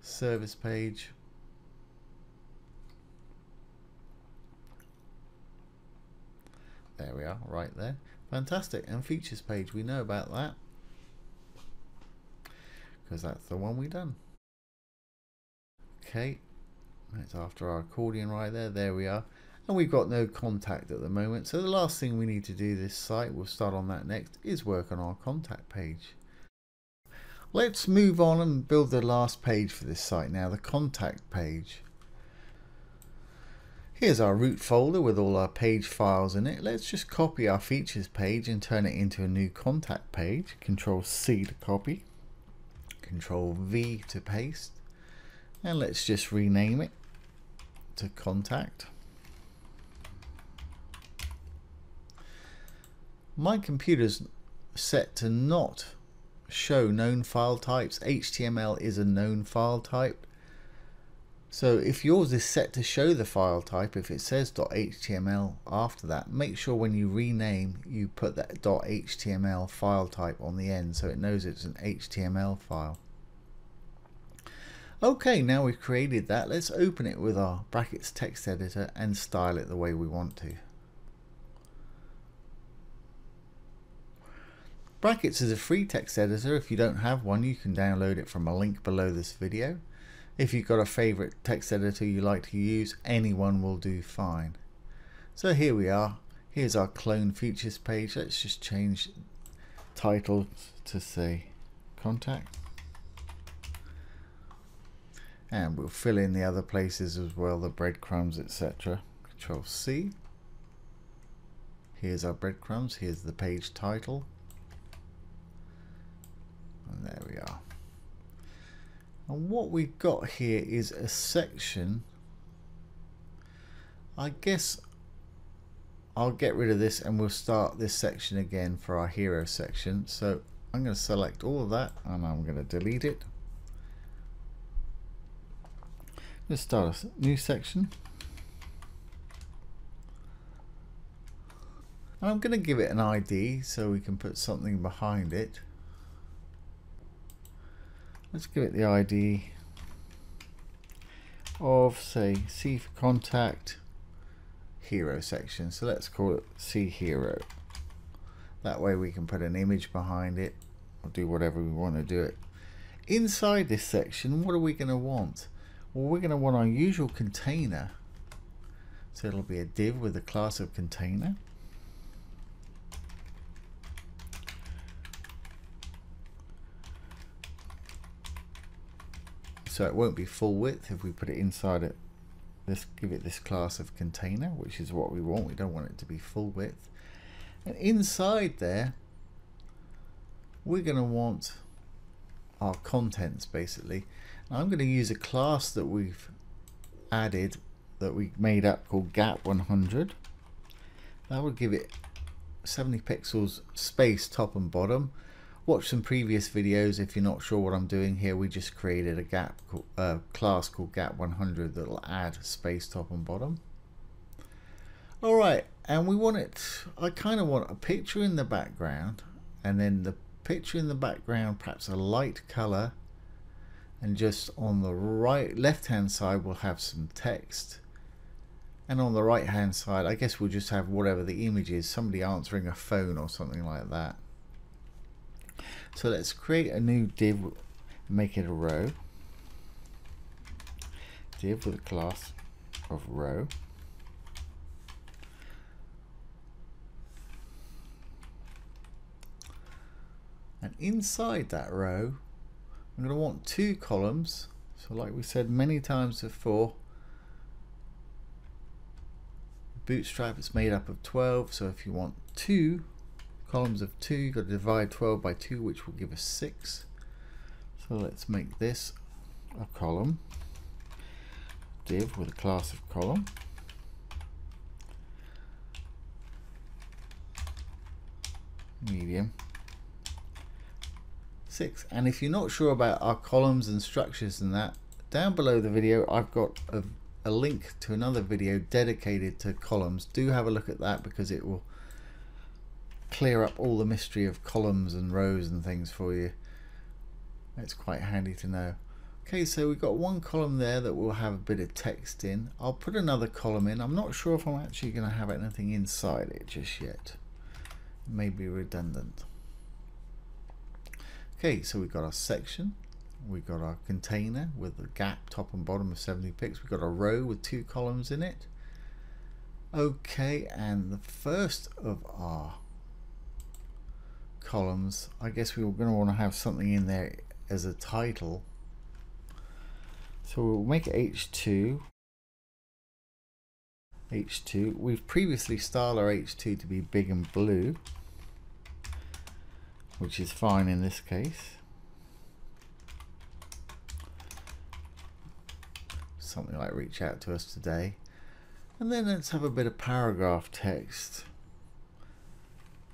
Service page. There we are, right there. Fantastic. And features page, we know about that because that's the one we done. Okay, that's after our accordion right there. There we are. And we've got no contact at the moment. So the last thing we need to do this site, we'll start on that next, is work on our contact page. Let's move on and build the last page for this site now, the contact page. Here's our root folder with all our page files in it. Let's just copy our features page and turn it into a new contact page. Control C to copy, Control V to paste, and let's just rename it to contact. My computer's set to not show known file types. HTML is a known file type. So if yours is set to show the file type, if it says .html after that, make sure when you rename you put that .html file type on the end so it knows it's an HTML file. Okay, now we've created that, let's open it with our brackets text editor and style it the way we want to. Brackets is a free text editor. If you don't have one, you can download it from a link below this video. If you've got a favorite text editor you like to use, anyone will do fine. So here we are. Here's our clone features page. Let's just change title to say contact. And we'll fill in the other places as well, the breadcrumbs, etc. Control C. Here's our breadcrumbs. Here's the page title. And there we are. And what we've got here is a section. I guess I'll get rid of this and we'll start this section again for our hero section. So I'm going to select all of that and I'm going to delete it. Let's start a new section. And I'm going to give it an ID so we can put something behind it. Let's give it the ID of, say, C for contact, hero section. So let's call it C hero. That way we can put an image behind it or do whatever we want to do it. Inside this section, what are we going to want? Well, we're going to want our usual container. So it'll be a div with a class of container. So it won't be full width if we put it inside it. Let's give it this class of container, which is what we want. We don't want it to be full width. And inside there, we're going to want our contents basically. And I'm going to use a class that we've added, that we made up, called gap100. That will give it 70 pixels space top and bottom. Watch some previous videos if you're not sure what I'm doing here. We just created a class called gap100 that will add space top and bottom. Alright, and we want it, I kind of want a picture in the background, and then the picture in the background perhaps a light color, and just on the left hand side we'll have some text, and on the right hand side I guess we'll just have whatever the image is, somebody answering a phone or something like that. So let's create a new div, make it a row, div with a class of row. And inside that row I'm going to want two columns. So like we said many times before, Bootstrap is made up of 12, so if you want two columns of 2, you've got to divide 12 by 2, which will give us 6. So let's make this a column, div with a class of column. medium 6. And if you're not sure about our columns and structures and that, down below the video I've got a link to another video dedicated to columns. Do have a look at that because it will clear up all the mystery of columns and rows and things for you. It's quite handy to know. Okay, so we've got one column there that will have a bit of text in. I'll put another column in. I'm not sure if I'm actually going to have anything inside it just yet. It may be redundant. Okay, so we've got our section, we've got our container with the gap top and bottom of 70 pixels, we've got a row with 2 columns in it. Okay, and the first of our columns, I guess we're going to want to have something in there as a title. So we'll make it H2. H2. We've previously styled our H2 to be big and blue, which is fine in this case. Something like reach out to us today. And then let's have a bit of paragraph text.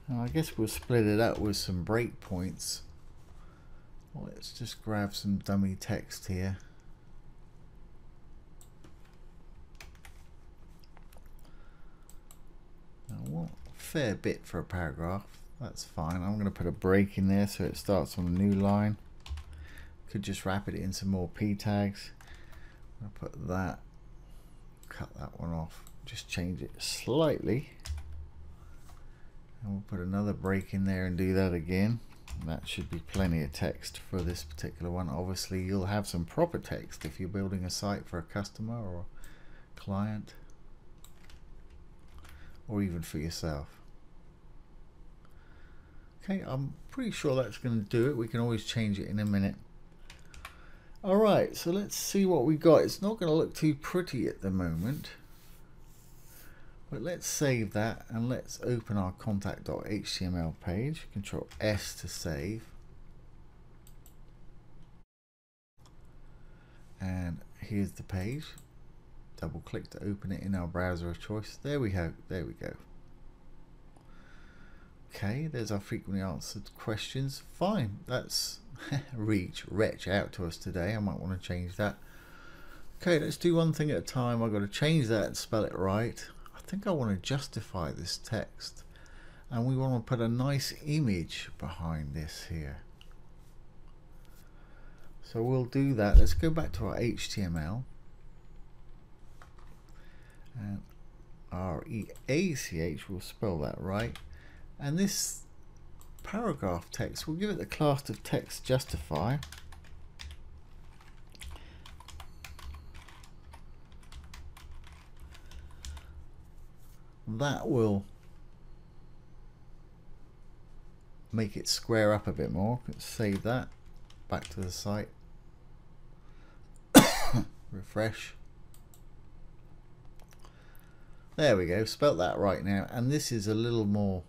And I guess we'll split it up with some breakpoints. Well, let's just grab some dummy text here. Now, what a fair bit for a paragraph. That's fine. I'm going to put a break in there so it starts on a new line. Could just wrap it in some more P tags. I'll put that, cut that one off, just change it slightly. And we'll put another break in there and do that again. And that should be plenty of text for this particular one. Obviously, you'll have some proper text if you're building a site for a customer or a client, or even for yourself. Okay, I'm pretty sure that's going to do it. We can always change it in a minute. Alright, so let's see what we got. It's not going to look too pretty at the moment, but let's save that and let's open our contact.html page. Control S to save. And here's the page. Double click to open it in our browser of choice. There we go. There we go. Okay, there's our frequently answered questions. Fine, that's retch out to us today. I might want to change that. Okay, let's do one thing at a time. I've got to change that and spell it right. I think I want to justify this text, and we want to put a nice image behind this here. So we'll do that. Let's go back to our HTML and REACH, we'll spell that right. And this paragraph text, we'll give it the class of text justify. That will make it square up a bit more. Let's save that. Back to the site. Refresh. There we go. Spelt that right now. And this is a little more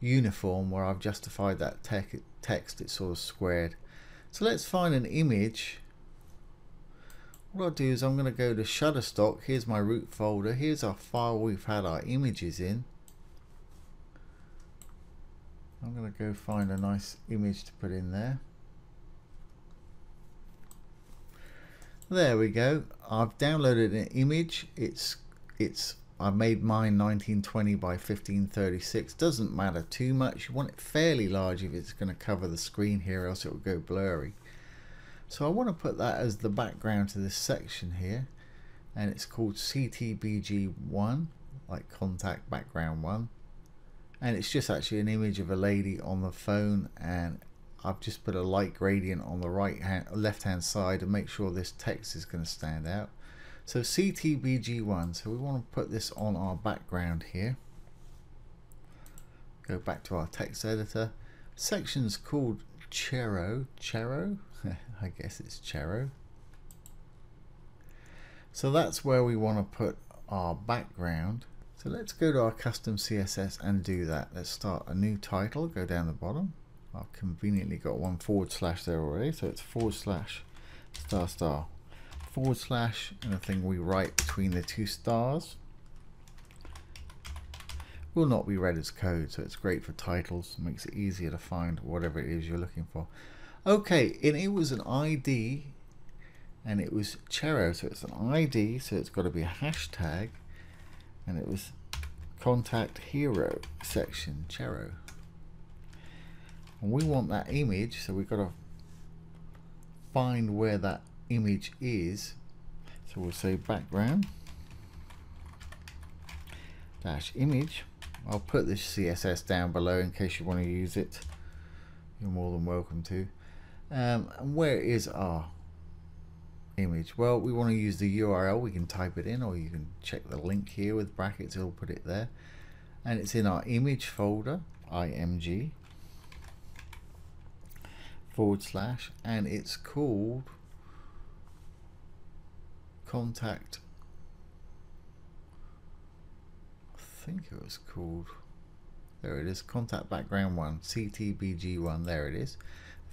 uniform where I've justified that text. It's sort of squared. So let's find an image. What I'll do is I'm going to go to Shutterstock. Here's my root folder. Here's our file we've had our images in. I'm going to go find a nice image to put in there. There we go. I've downloaded an image. I've made mine 1920 by 1536. Doesn't matter too much. You want it fairly large if it's going to cover the screen here, else it will go blurry. So I want to put that as the background to this section here, and it's called CTBG1, like contact background 1, and it's just actually an image of a lady on the phone, and I've just put a light gradient on the left hand side to make sure this text is going to stand out. So CTBG1, so we want to put this on our background here. Go back to our text editor. Section's called Chero. I guess it's Chero. So that's where we want to put our background. So let's go to our custom CSS and do that. Let's start a new title, go down the bottom. I've conveniently got one / there already, so it's / / and a thing we write between the two stars. will not be read as code, so it's great for titles, makes it easier to find whatever it is you're looking for. Okay, and it was an ID and it was Chero, so it's an ID, so it's got to be a hashtag, and it was contact hero section Chero, and we want that image, so we've got to find where that image is. So we'll say background dash image. I'll put this CSS down below in case you want to use it. You're more than welcome to. And where is our image? Well, we want to use the URL. We can type it in, or you can check the link here with brackets, it'll put it there. And it's in our image folder, img / and it's called contact, I think it was called, there it is, contact background 1, CTBG1, there it is.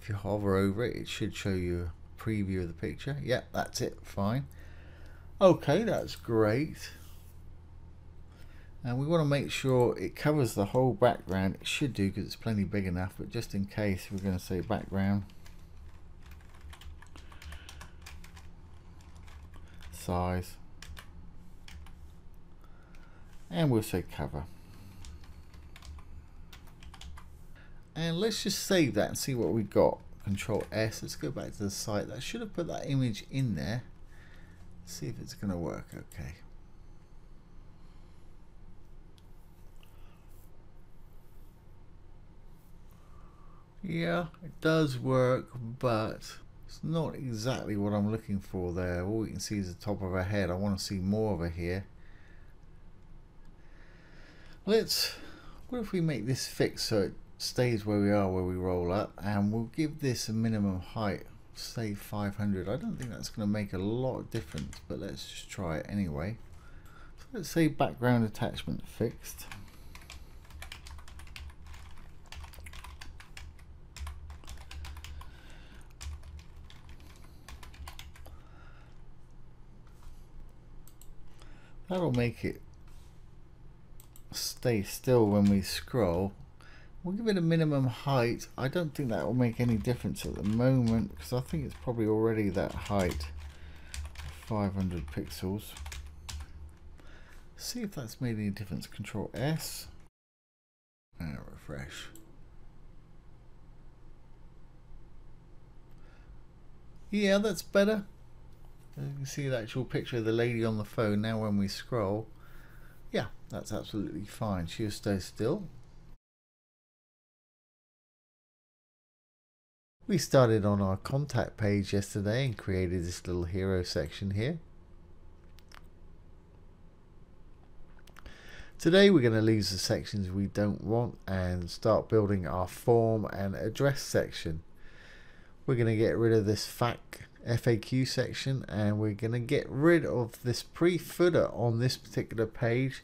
If you hover over it, it should show you a preview of the picture. Yeah, that's it, fine. Okay, that's great. And we want to make sure it covers the whole background. It should do, because it's plenty big enough, but just in case, we're going to say background size, and we'll say cover. And let's just save that and see what we got. Control S. Let's go back to the site. That should have put that image in there. Let's see if it's going to work. Okay. Yeah, it does work, but it's not exactly what I'm looking for there. All we can see is the top of her head. I want to see more of her here. What if we make this fixed so it stays where we are, where we roll up, and we'll give this a minimum height, say 500. I don't think that's going to make a lot of difference, but let's just try it anyway. So let's say background attachment fixed. That'll make it stay still when we scroll. We'll give it a minimum height. I don't think that will make any difference at the moment, because I think it's probably already that height, 500 pixels. See if that's made any difference. Control S and refresh. Yeah, that's better. You can see the actual picture of the lady on the phone. Now when we scroll, yeah, that's absolutely fine. She'll stay still. We started on our contact page yesterday and created this little hero section here. Today we're going to leave the sections we don't want and start building our form and address section. We're going to get rid of this FAQ section, and we're going to get rid of this pre-footer on this particular page,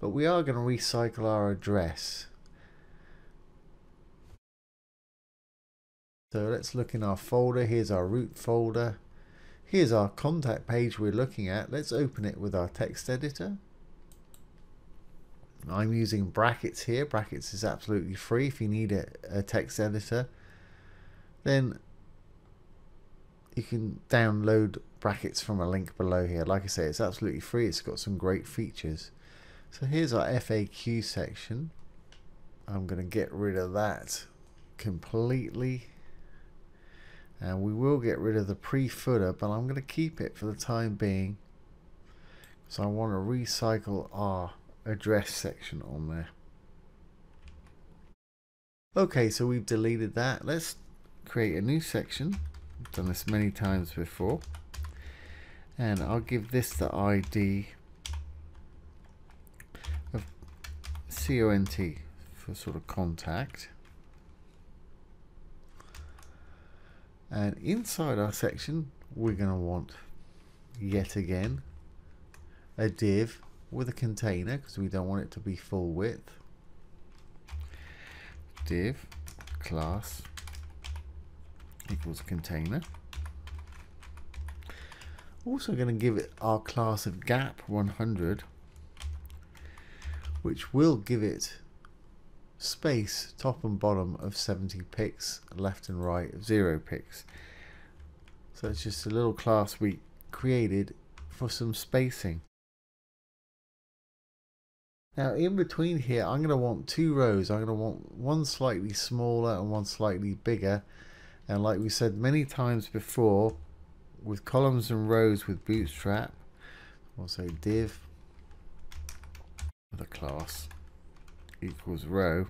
but we are going to recycle our address. So let's look in our folder. Here's our root folder. Here's our contact page we're looking at. Let's open it with our text editor. I'm using brackets here. Brackets is absolutely free. If you need a text editor, then you can download brackets from a link below here. Like I say, it's absolutely free. It's got some great features. So here's our FAQ section. I'm going to get rid of that completely. And we will get rid of the pre-footer, but I'm going to keep it for the time being. So I want to recycle our address section on there. Okay, so we've deleted that. Let's create a new section. I've done this many times before, and I'll give this the ID of CONT for sort of contact, and inside our section we're going to want yet again a div with a container, because we don't want it to be full width. Div class equals container. Also going to give it our class of gap 100 which will give it space top and bottom of 70 pixels, left and right of 0 pixels. So it's just a little class we created for some spacing. Now in between here I'm going to want two rows. I'm going to want one slightly smaller and one slightly bigger, and like we said many times before, with columns and rows with Bootstrap, also div with a class equals row.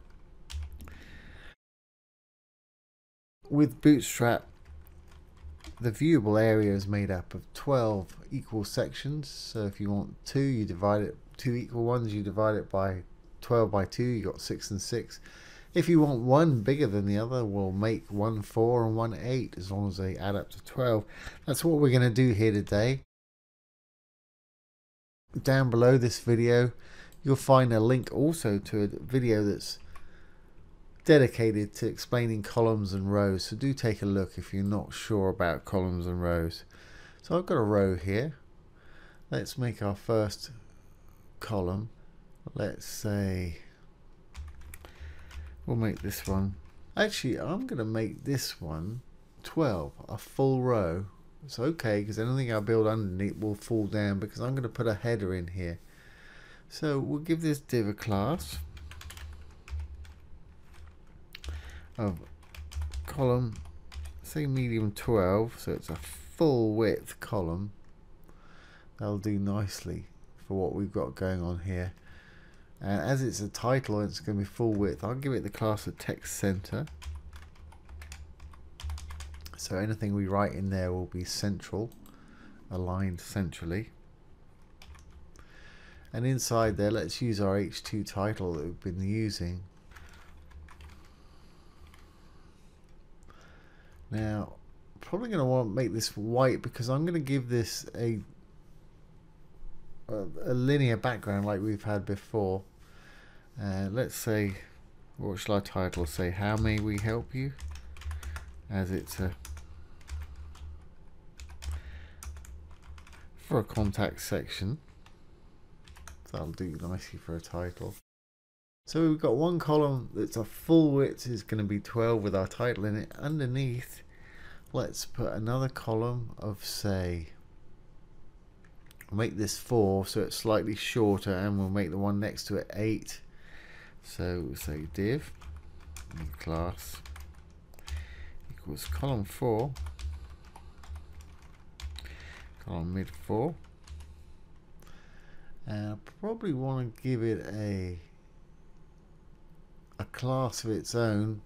With Bootstrap, the viewable area is made up of 12 equal sections. So if you want two, you divide it, two equal ones, you divide it by 12 by 2, you got 6 and 6. If you want one bigger than the other, we'll make one 4 and one 8, as long as they add up to 12. That's what we're going to do here today. Down below this video, you'll find a link also to a video that's dedicated to explaining columns and rows, so do take a look if you're not sure about columns and rows. So I've got a row here. Let's make our first column. Let's say we'll make this one, actually I'm going to make this one 12, a full row. It's okay because anything I build underneath will fall down, because I'm going to put a header in here. So we'll give this div a class of column, say medium 12, so it's a full width column. That'll do nicely for what we've got going on here. And as it's a title, it's going to be full width. I'll give it the class of text center, so anything we write in there will be central, aligned centrally. And inside there, let's use our H2 title that we've been using. Now, probably going to want to make this white, because I'm going to give this a linear background like we've had before. Let's say, what shall our title say? How may we help you? As it's for a contact section. That'll do nicely for a title. So we've got one column that's a full width, is going to be 12 with our title in it. Underneath, let's put another column of, say, we'll make this 4 so it's slightly shorter, and we'll make the one next to it 8. So we'll say div class equals column 4, column mid 4, and I probably want to give it a class of its own.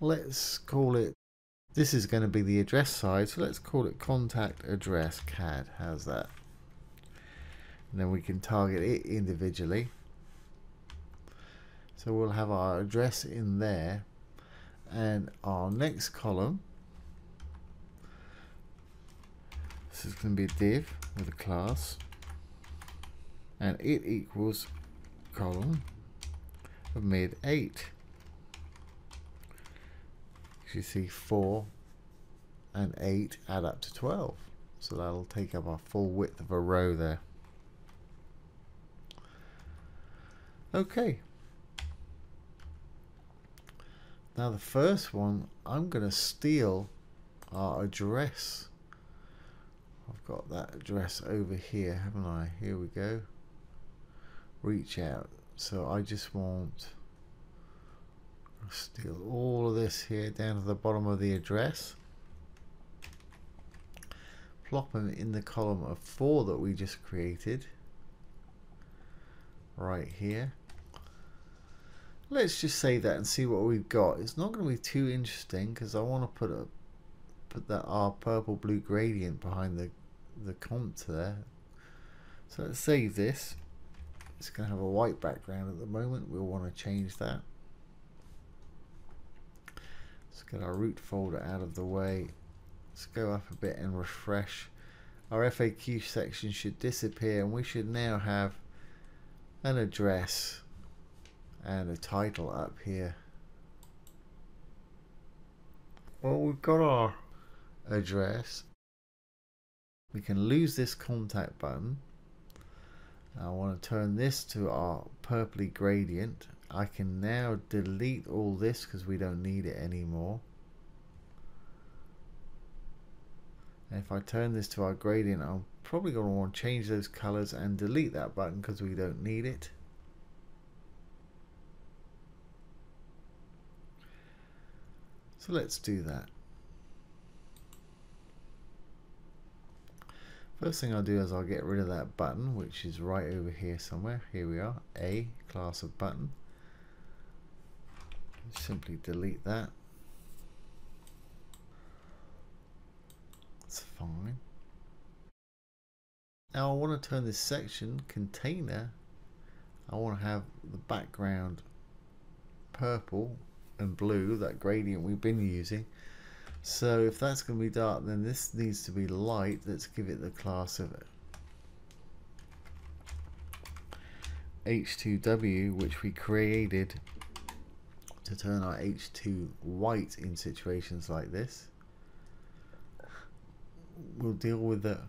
Let's call it, this is going to be the address side, so let's call it contact address CAD. How's that? And then we can target it individually. So we'll have our address in there, and our next column, this is going to be a div with a class, and it equals column of mid 8. You see 4 and 8 add up to 12, so that'll take up our full width of a row there. Okay, now the first one, I'm going to steal our address. I've got that address over here, haven't I? Here we go. Reach out. So I just want to steal all of this here down to the bottom of the address. Plop them in the column of 4 that we just created. Right here. Let's just save that and see what we've got. It's not going to be too interesting because I want to put that our purple blue gradient behind the comp there. So let's save this. It's going to have a white background at the moment. We'll want to change that. Let's get our root folder out of the way. Let's go up a bit and refresh. Our FAQ section should disappear, and we should now have an address and a title up here. Well, we've got our address. We can lose this contact button. I want to turn this to our purpley gradient. I can now delete all this because we don't need it anymore. And if I turn this to our gradient, I'm probably going to want to change those colors and delete that button because we don't need it. So let's do that. First thing I'll do is I'll get rid of that button, which is right over here somewhere. Here we are, A, class of button. Simply delete that. That's fine. Now I want to turn this section container. I want to have the background purple and blue, that gradient we've been using. So if that's going to be dark, then this needs to be light. Let's give it the class of H2W, which we created to turn our H2 white in situations like this. We'll deal with the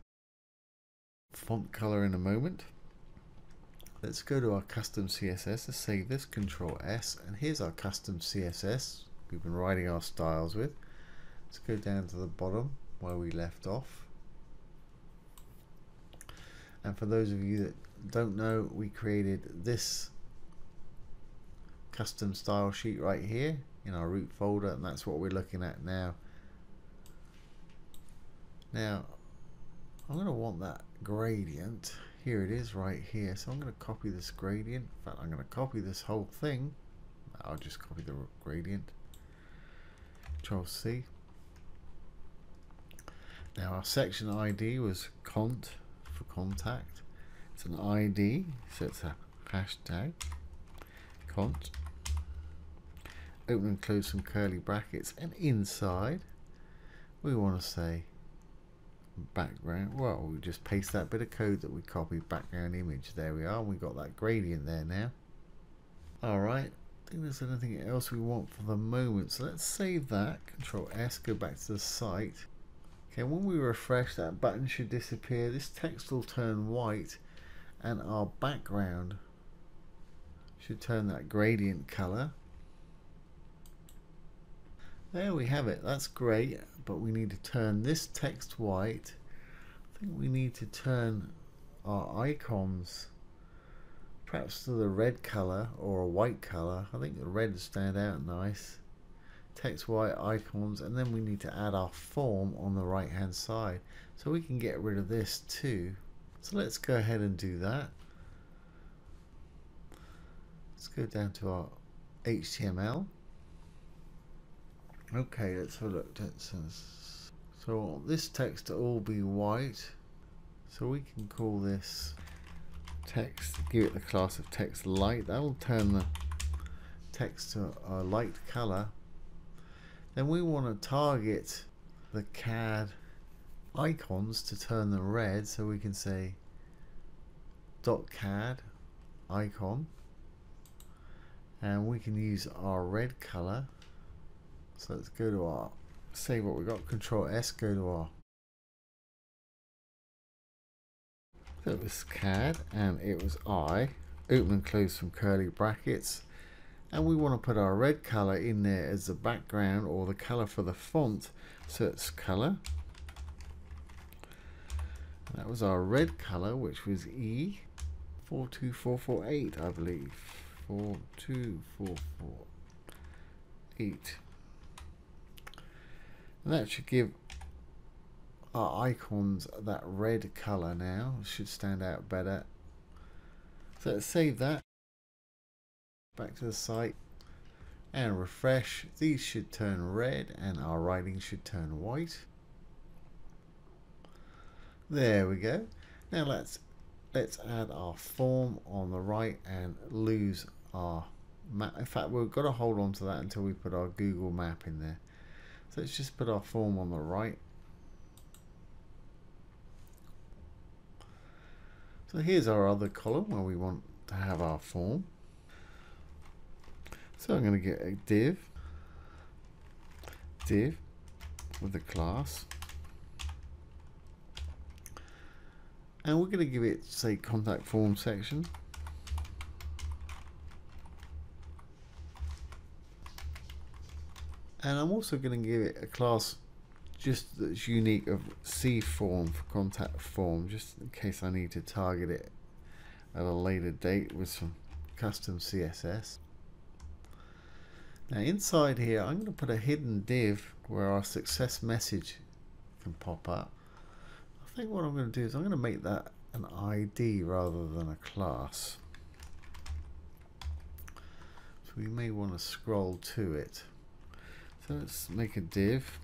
font color in a moment. Let's go to our custom CSS. Let's save this, Control S, and here's our custom CSS we've been writing our styles with. Let's go down to the bottom where we left off. And for those of you that don't know, we created this custom style sheet right here in our root folder, and that's what we're looking at now. Now I'm going to want that gradient. Here it is right here. So I'm going to copy this gradient. In fact, I'm going to copy this whole thing. I'll just copy the gradient. Control C. Now our section ID was cont for contact. It's an ID, so it's a hashtag cont. Open and close some curly brackets, and inside we want to say background. Well, we just paste that bit of code that we copied, background image. There we are. We got that gradient there now. Alright, I think there's anything else we want for the moment, so let's save that. Control S, go back to the site. Okay, when we refresh, that button should disappear. This text will turn white, and our background should turn that gradient color. There we have it. That's great, but we need to turn this text white. I think we need to turn our icons perhaps to the red color or a white color. I think the red would stand out nice. Text white, icons, and then we need to add our form on the right hand side, so we can get rid of this too. So let's go ahead and do that. Let's go down to our HTML. Okay, let's have a look. So I want this text to all be white, so we can call this text, give it the class of text light. That will turn the text to a light color. Then we want to target the CAD icons to turn them red, so we can say .CAD icon, and we can use our red color. So let's go to our, save what we got, Control S, go to our, so it was CAD and it was I, open and close some curly brackets, and we want to put our red color in there as the background or the color for the font, so it's color. That was our red color, which was E42448, I believe. 42448. And that should give our icons that red color now. It should stand out better. So let's save that. Back to the site and refresh. These should turn red and our writing should turn white. There we go. Now let's add our form on the right and lose our map. In fact, we've got to hold on to that until we put our Google map in there. So let's just put our form on the right. So here's our other column where we want to have our form. So I'm going to get a div with the class And we're going to give it, say, contact form section. And I'm also going to give it a class just that's unique of cForm for contact form, just in case I need to target it at a later date with some custom CSS. Now inside here, I'm going to put a hidden div where our success message can pop up. I think what I'm going to do is I'm going to make that an ID rather than a class. So we may want to scroll to it. So let's make a div.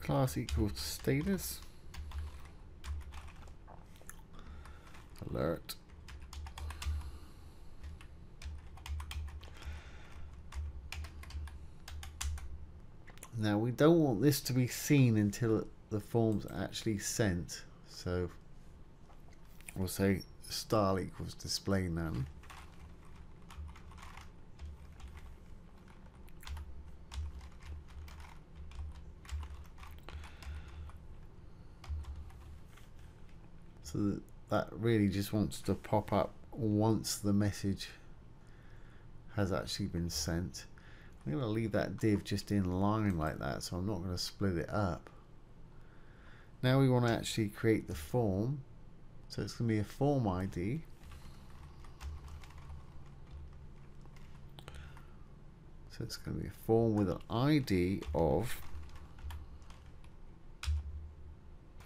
Class equals status. Alert. Now we don't want this to be seen until the form's actually sent. So we'll say style equals display none. So that really just wants to pop up once the message has actually been sent. I'm going to leave that div just in line like that, so I'm not going to split it up. Now we want to actually create the form, so it's going to be a form ID. So it's going to be a form with an ID of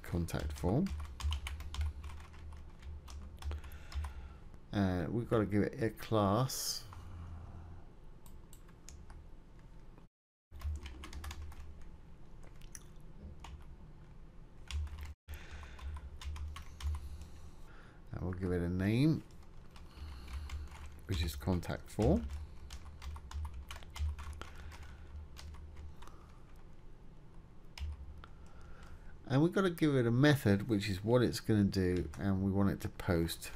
contact form. And we've got to give it a class. And we'll give it a name, which is contact form. And we've got to give it a method, which is what it's going to do, and we want it to post.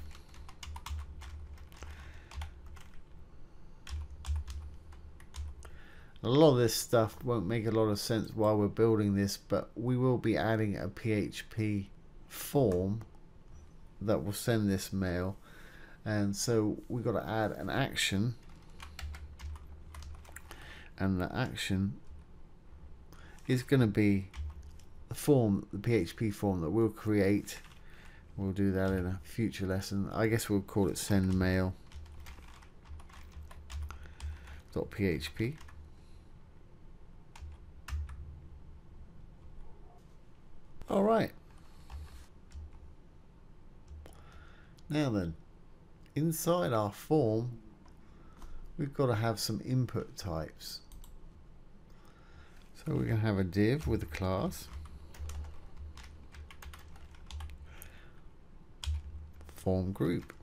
A lot of this stuff won't make a lot of sense while we're building this, but we will be adding a PHP form that will send this mail, and so we've got to add an action, and the action is going to be the form, the PHP form that we'll create. We'll do that in a future lesson. I guess we'll call it send mail .php. All right. Now then, inside our form, we've got to have some input types. So we're going to have a div with a class, form group,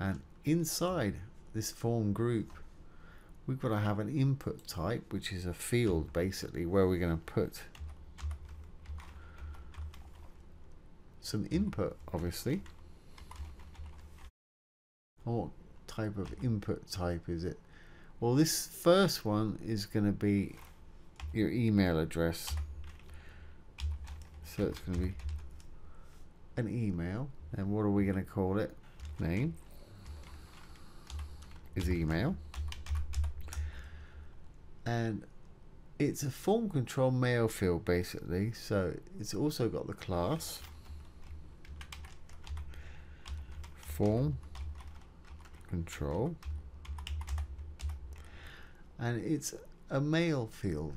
and inside this form group, we've got to have an input type, which is a field basically where we're going to put some input, obviously. And what type of input type is it? Well, this first one is going to be your email address. So it's going to be an email. And what are we going to call it? Name is email. And it's a form control mail field basically, so it's also got the class form control, and it's a mail field.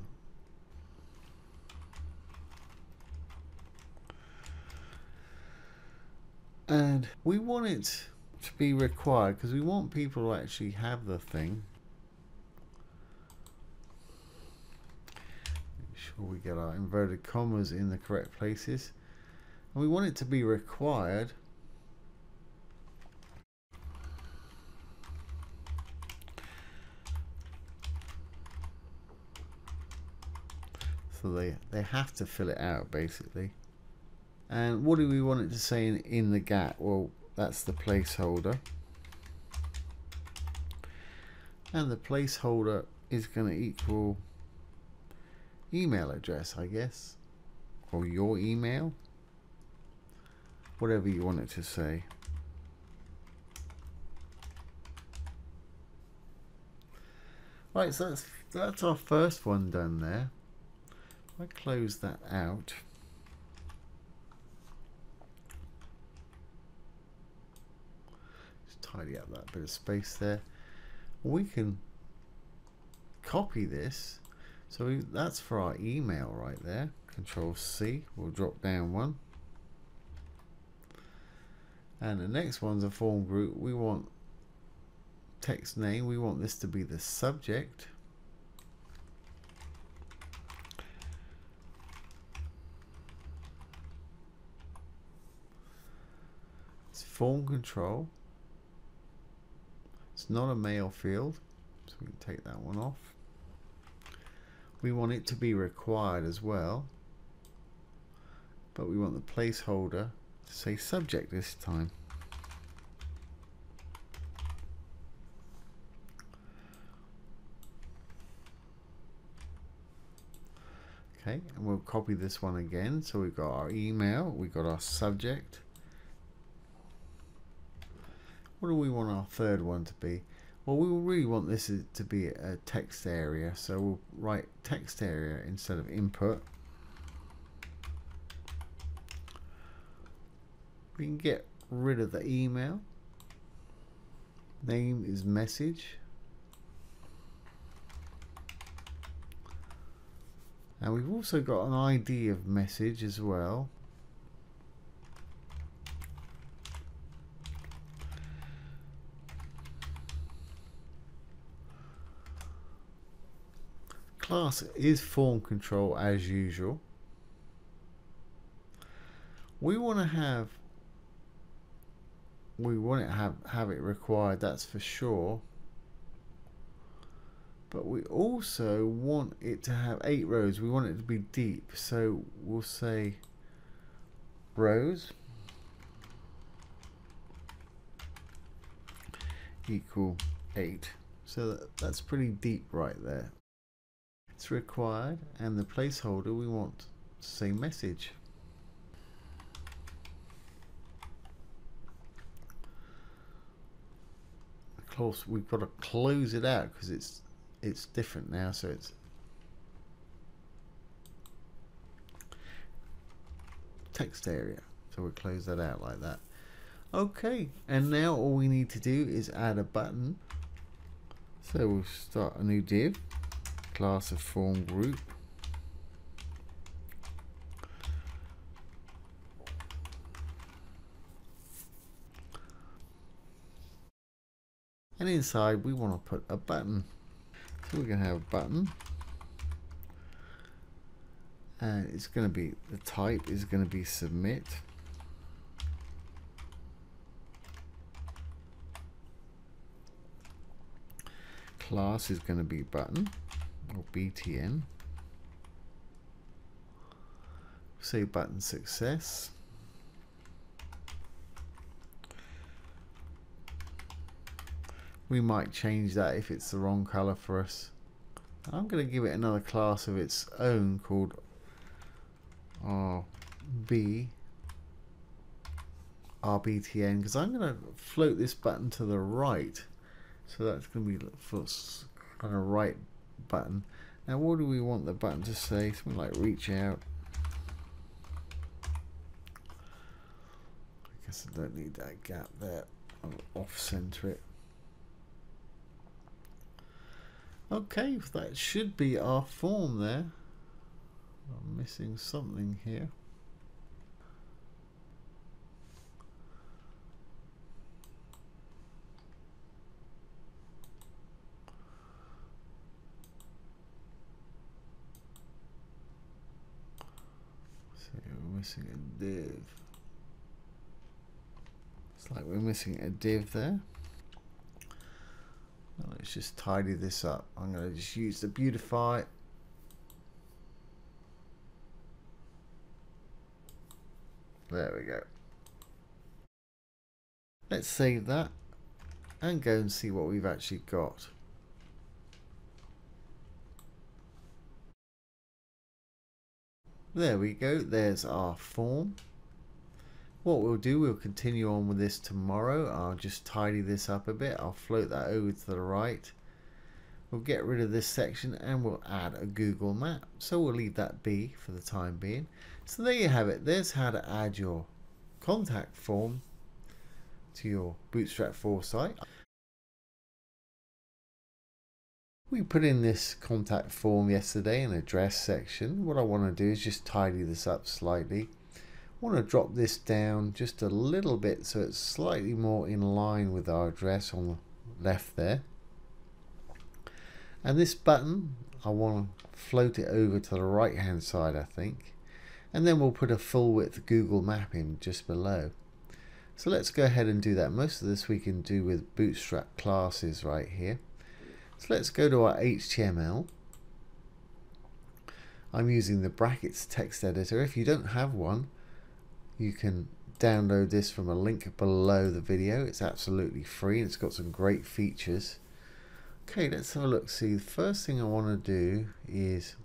And we want it to be required because we want people to actually have the thing. We get our inverted commas in the correct places, and we want it to be required so they have to fill it out basically. And what do we want it to say in the gap? Well, that's the placeholder, and the placeholder is going to equal email address, I guess, or your email, whatever you want it to say. Right, so that's our first one done there. If I close that out, just tidy up that bit of space there. We can copy this. So that's for our email right there. Control C, we'll drop down one. And the next one's a form group. We want text name. We want this to be the subject. It's form control. It's not a mail field, so we can take that one off. We want it to be required as well, but we want the placeholder to say subject this time. Okay, and we'll copy this one again. So we've got our email, we've got our subject. What do we want our third one to be? Well, we will really want this to be a text area, so we'll write text area instead of input. We can get rid of the email. Name is message. And we've also got an ID of message as well. Class is form control as usual. We want to have it required, that's for sure. But we also want it to have 8 rows. We want it to be deep. So we'll say rows equal 8. So that's pretty deep right there. It's required, and the placeholder we want to say message. Of course, we've got to close it out because it's different now, so it's text area. So we'll close that out like that. Okay, and now all we need to do is add a button. So we'll start a new div, class of form group. And inside we want to put a button. So we're going to have a button. And it's going to be, the type is going to be submit. Class is going to be button or BTN. Say button success. We might change that if it's the wrong color for us. I'm going to give it another class of its own called RBTN, because I'm going to float this button to the right. So that's going to be for kind of right button. Now what do we want the button to say? Something like reach out. I guess I don't need that gap there. I'll off center it. Okay, that should be our form there. I'm missing something here. So we're missing a div. It's like we're missing a div there. Let's just tidy this up. I'm going to just use the beautify. There we go. Let's save that and go and see what we've actually got. There we go, there's our form. What we'll do, we'll continue on with this tomorrow. I'll just tidy this up a bit. I'll float that over to the right. We'll get rid of this section and we'll add a Google map. So we'll leave that be for the time being. So there you have it. There's how to add your contact form to your Bootstrap 4 site. We put in this contact form yesterday in address section. What I want to do is just tidy this up slightly. I want to drop this down just a little bit so it's slightly more in line with our address on the left there. And this button, I want to float it over to the right hand side, I think. And then we'll put a full width Google map in just below. So let's go ahead and do that. Most of this we can do with Bootstrap classes right here. So let's go to our HTML. I'm using the brackets text editor. If you don't have one, you can download this from a link below the video. It's absolutely free and it's got some great features. Okay, let's have a look. See, the first thing I want to do is,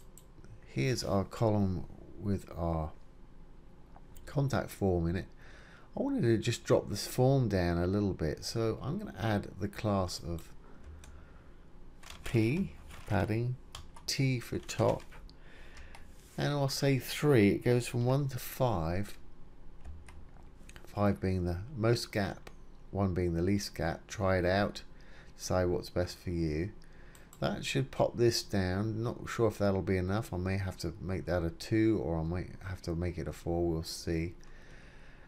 here's our column with our contact form in it. I wanted to just drop this form down a little bit, so I'm going to add the class of P padding, T for top, and I'll say 3. It goes from 1 to 5, 5 being the most gap, 1 being the least gap. Try it out, decide what's best for you. That should pop this down. Not sure if that'll be enough. I may have to make that a 2, or I might have to make it a 4. We'll see.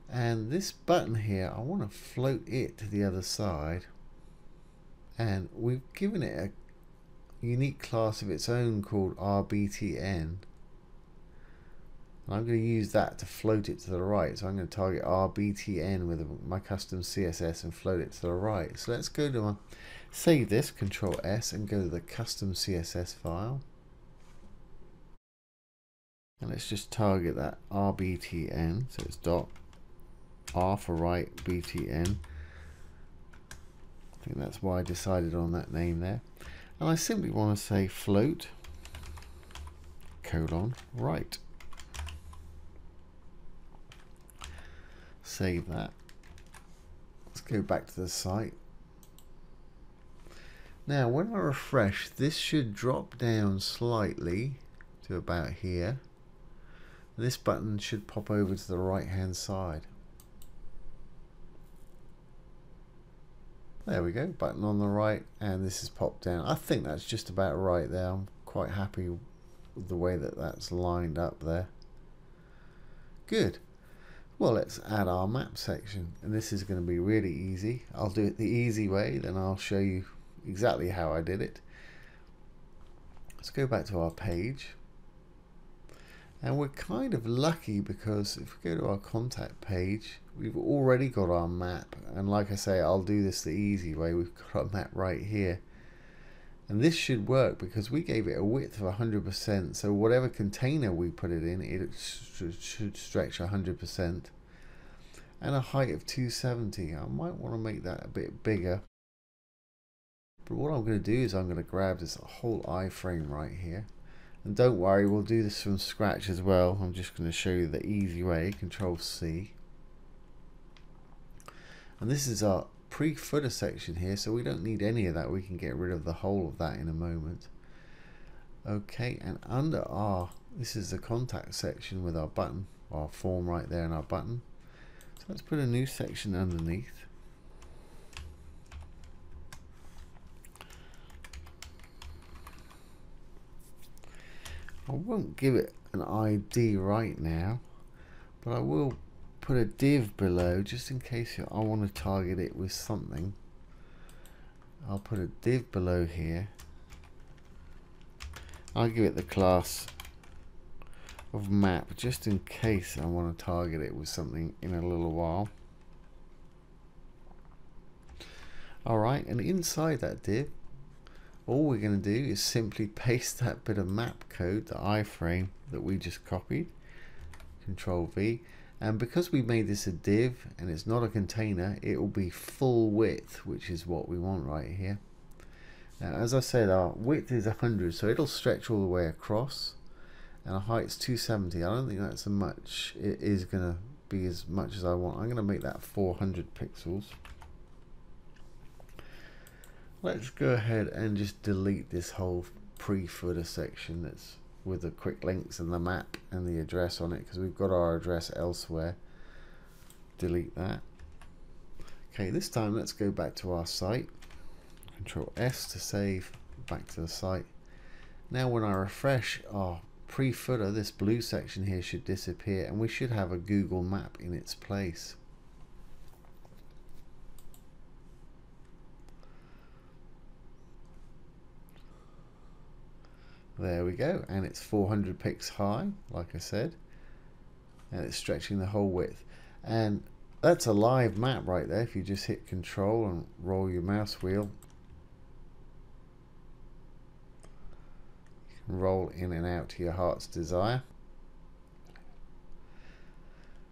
And this button here, I want to float it to the other side, and we've given it a unique class of its own called RBTN, and I'm going to use that to float it to the right. So I'm going to target RBTN with my custom CSS and float it to the right. So let's go to my, save this, Control S, and go to the custom CSS file, and let's just target that RBTN. So it's dot R for right, BTN. I think that's why I decided on that name there. And I simply want to say float colon right. Save that. Let's go back to the site. Now when I refresh, this should drop down slightly to about here. This button should pop over to the right hand side. There we go, button on the right, and this is popped down. I think that's just about right there. I'm quite happy with the way that that's lined up there. Good. Well, let's add our map section, and this is going to be really easy. I'll do it the easy way, then I'll show you exactly how I did it. Let's go back to our page, and we're kind of lucky because if we go to our contact page, we've already got our map, and like I say, I'll do this the easy way. We've got our map right here, and this should work because we gave it a width of 100%, so whatever container we put it in, it should stretch 100%, and a height of 270. I might want to make that a bit bigger, but what I'm going to do is I'm going to grab this whole iframe right here, and don't worry, we'll do this from scratch as well. I'm just going to show you the easy way. Control C. And this is our pre-footer section here, so we don't need any of that. We can get rid of the whole of that in a moment. Okay, and under our, this is the contact section with our button, our form right there and our button. So let's put a new section underneath. I won't give it an ID right now, but I will put a div below just in case I want to target it with something. I'll put a div below here. I'll give it the class of map just in case I want to target it with something in a little while. Alright, and inside that div, all we're going to do is simply paste that bit of map code, the iframe that we just copied. Control V. And because we made this a div and it's not a container, it will be full width, which is what we want right here. Now, as I said, our width is 100, so it'll stretch all the way across. and a height's 270. I don't think that's so much. It is going to be as much as I want. I'm going to make that 400 pixels. Let's go ahead and just delete this whole pre-footer section that's with the quick links and the map and the address on it, because we've got our address elsewhere. Delete that. Okay, this time let's go back to our site. Control S to save, back to the site. Now when I refresh our pre-footer, this blue section here should disappear and we should have a Google map in its place. There we go, and it's 400 pixels high, like I said, and it's stretching the whole width. And that's a live map right there. If you just hit Control and roll your mouse wheel, you can roll in and out to your heart's desire.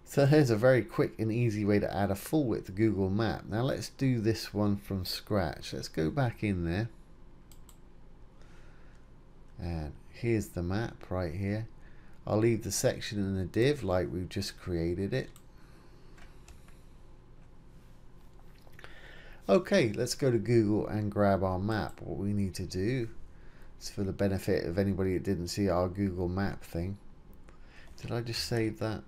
So here's a very quick and easy way to add a full width Google map. Now let's do this one from scratch. Let's go back in there. And here's the map right here. I'll leave the section in the div like we've just created it. Okay, let's go to Google and grab our map. What we need to do is, for the benefit of anybody that didn't see our Google map thing, did I just save that?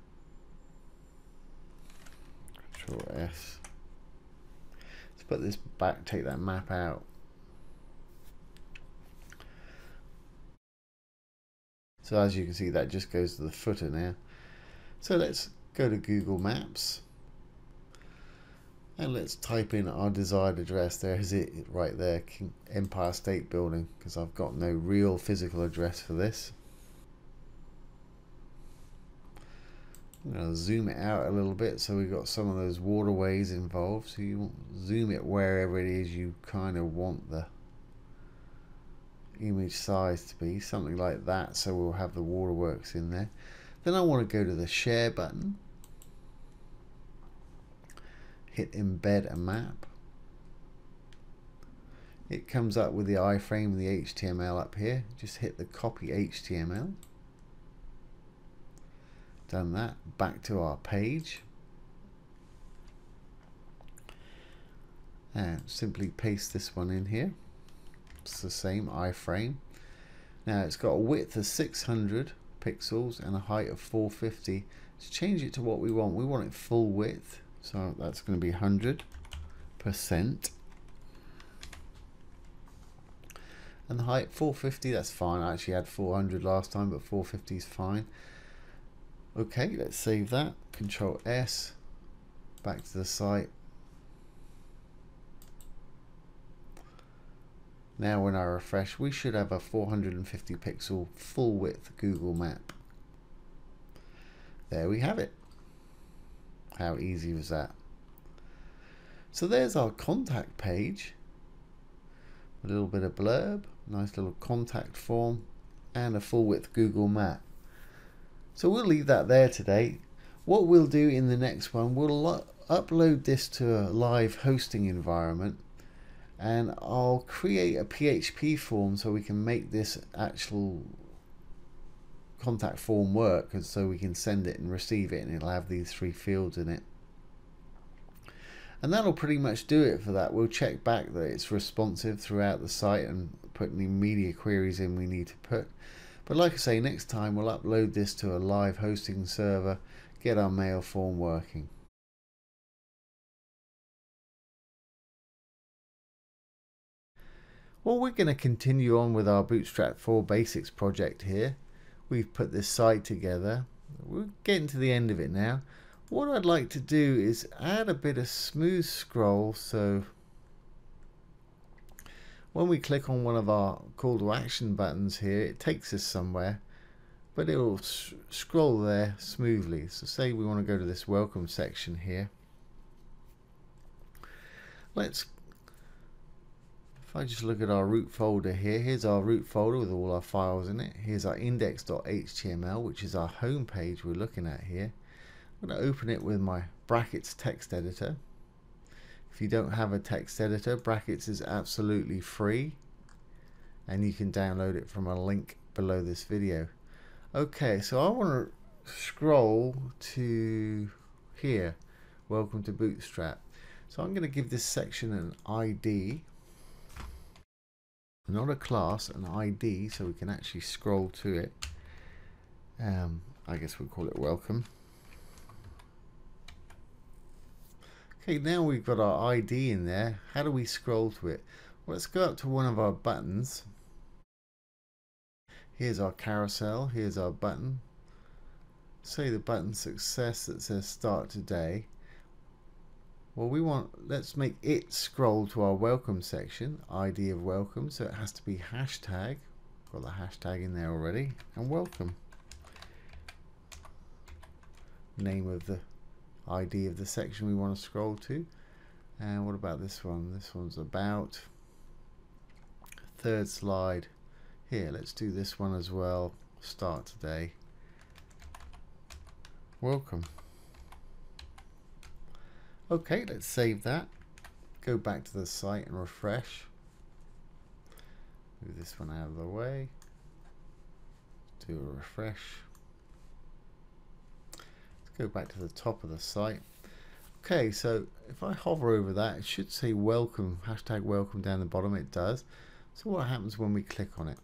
Control S. Let's put this back, take that map out. So as you can see, that just goes to the footer now. So let's go to Google Maps and let's type in our desired address. There's it right there, Empire State Building, because I've got no real physical address for this. I'm going to zoom it out a little bit so we've got some of those waterways involved. So you zoom it wherever it is you kind of want the image size to be, something like that, so we'll have the waterworks in there. Then I want to go to the share button, hit embed a map. It comes up with the iframe and the HTML up here. Just hit the copy HTML. Done that. Back to our page and simply paste this one in here. It's the same iframe. Now it's got a width of 600 pixels and a height of 450. Let's change it to what we want. We want it full width, so that's going to be 100%. And the height 450, that's fine. I actually had 400 last time, but 450 is fine. Okay, let's save that. Control S, back to the site. Now when I refresh, we should have a 450 pixel full width Google map. There we have it. How easy was that? So there's our contact page. A little bit of blurb, nice little contact form, and a full width Google map. So we'll leave that there today. What we'll do in the next one, we'll upload this to a live hosting environment, and I'll create a PHP form so we can make this actual contact form work, and so we can send it and receive it, and it'll have these 3 fields in it. And that'll pretty much do it for that. We'll check back that it's responsive throughout the site and put any media queries in we need to put. But like I say, next time we'll upload this to a live hosting server, get our mail form working. Well, we're going to continue on with our Bootstrap 4 Basics project here. We've put this site together. We're getting to the end of it now. What I'd like to do is add a bit of smooth scroll, so when we click on one of our call to action buttons here, it takes us somewhere, but it will scroll there smoothly. So say we want to go to this welcome section here. If I just look at our root folder here, here's our root folder with all our files in it. Here's our index.html, which is our home page we're looking at here. I'm going to open it with my Brackets text editor. If you don't have a text editor, Brackets is absolutely free, and you can download it from a link below this video. Okay, so I want to scroll to here. Welcome to Bootstrap. So I'm going to give this section an ID, not a class, an ID, so we can actually scroll to it. I guess we'll call it welcome. Okay, now we've got our ID in there. How do we scroll to it? Well, let's go up to one of our buttons. Here's our carousel, here's our button. Say the button success that says start today. Well, let's make it scroll to our welcome section, ID of welcome, so it has to be hashtag. Got the hashtag in there already, and welcome. Name of the ID of the section we want to scroll to. And what about this one? This one's about. Third slide. Here, let's do this one as well. Start today. Welcome. Okay, let's save that. Go back to the site and refresh. Move this one out of the way. Do a refresh. Let's go back to the top of the site. Okay, so if I hover over that, it should say welcome, hashtag welcome down the bottom. It does. So what happens when we click on it?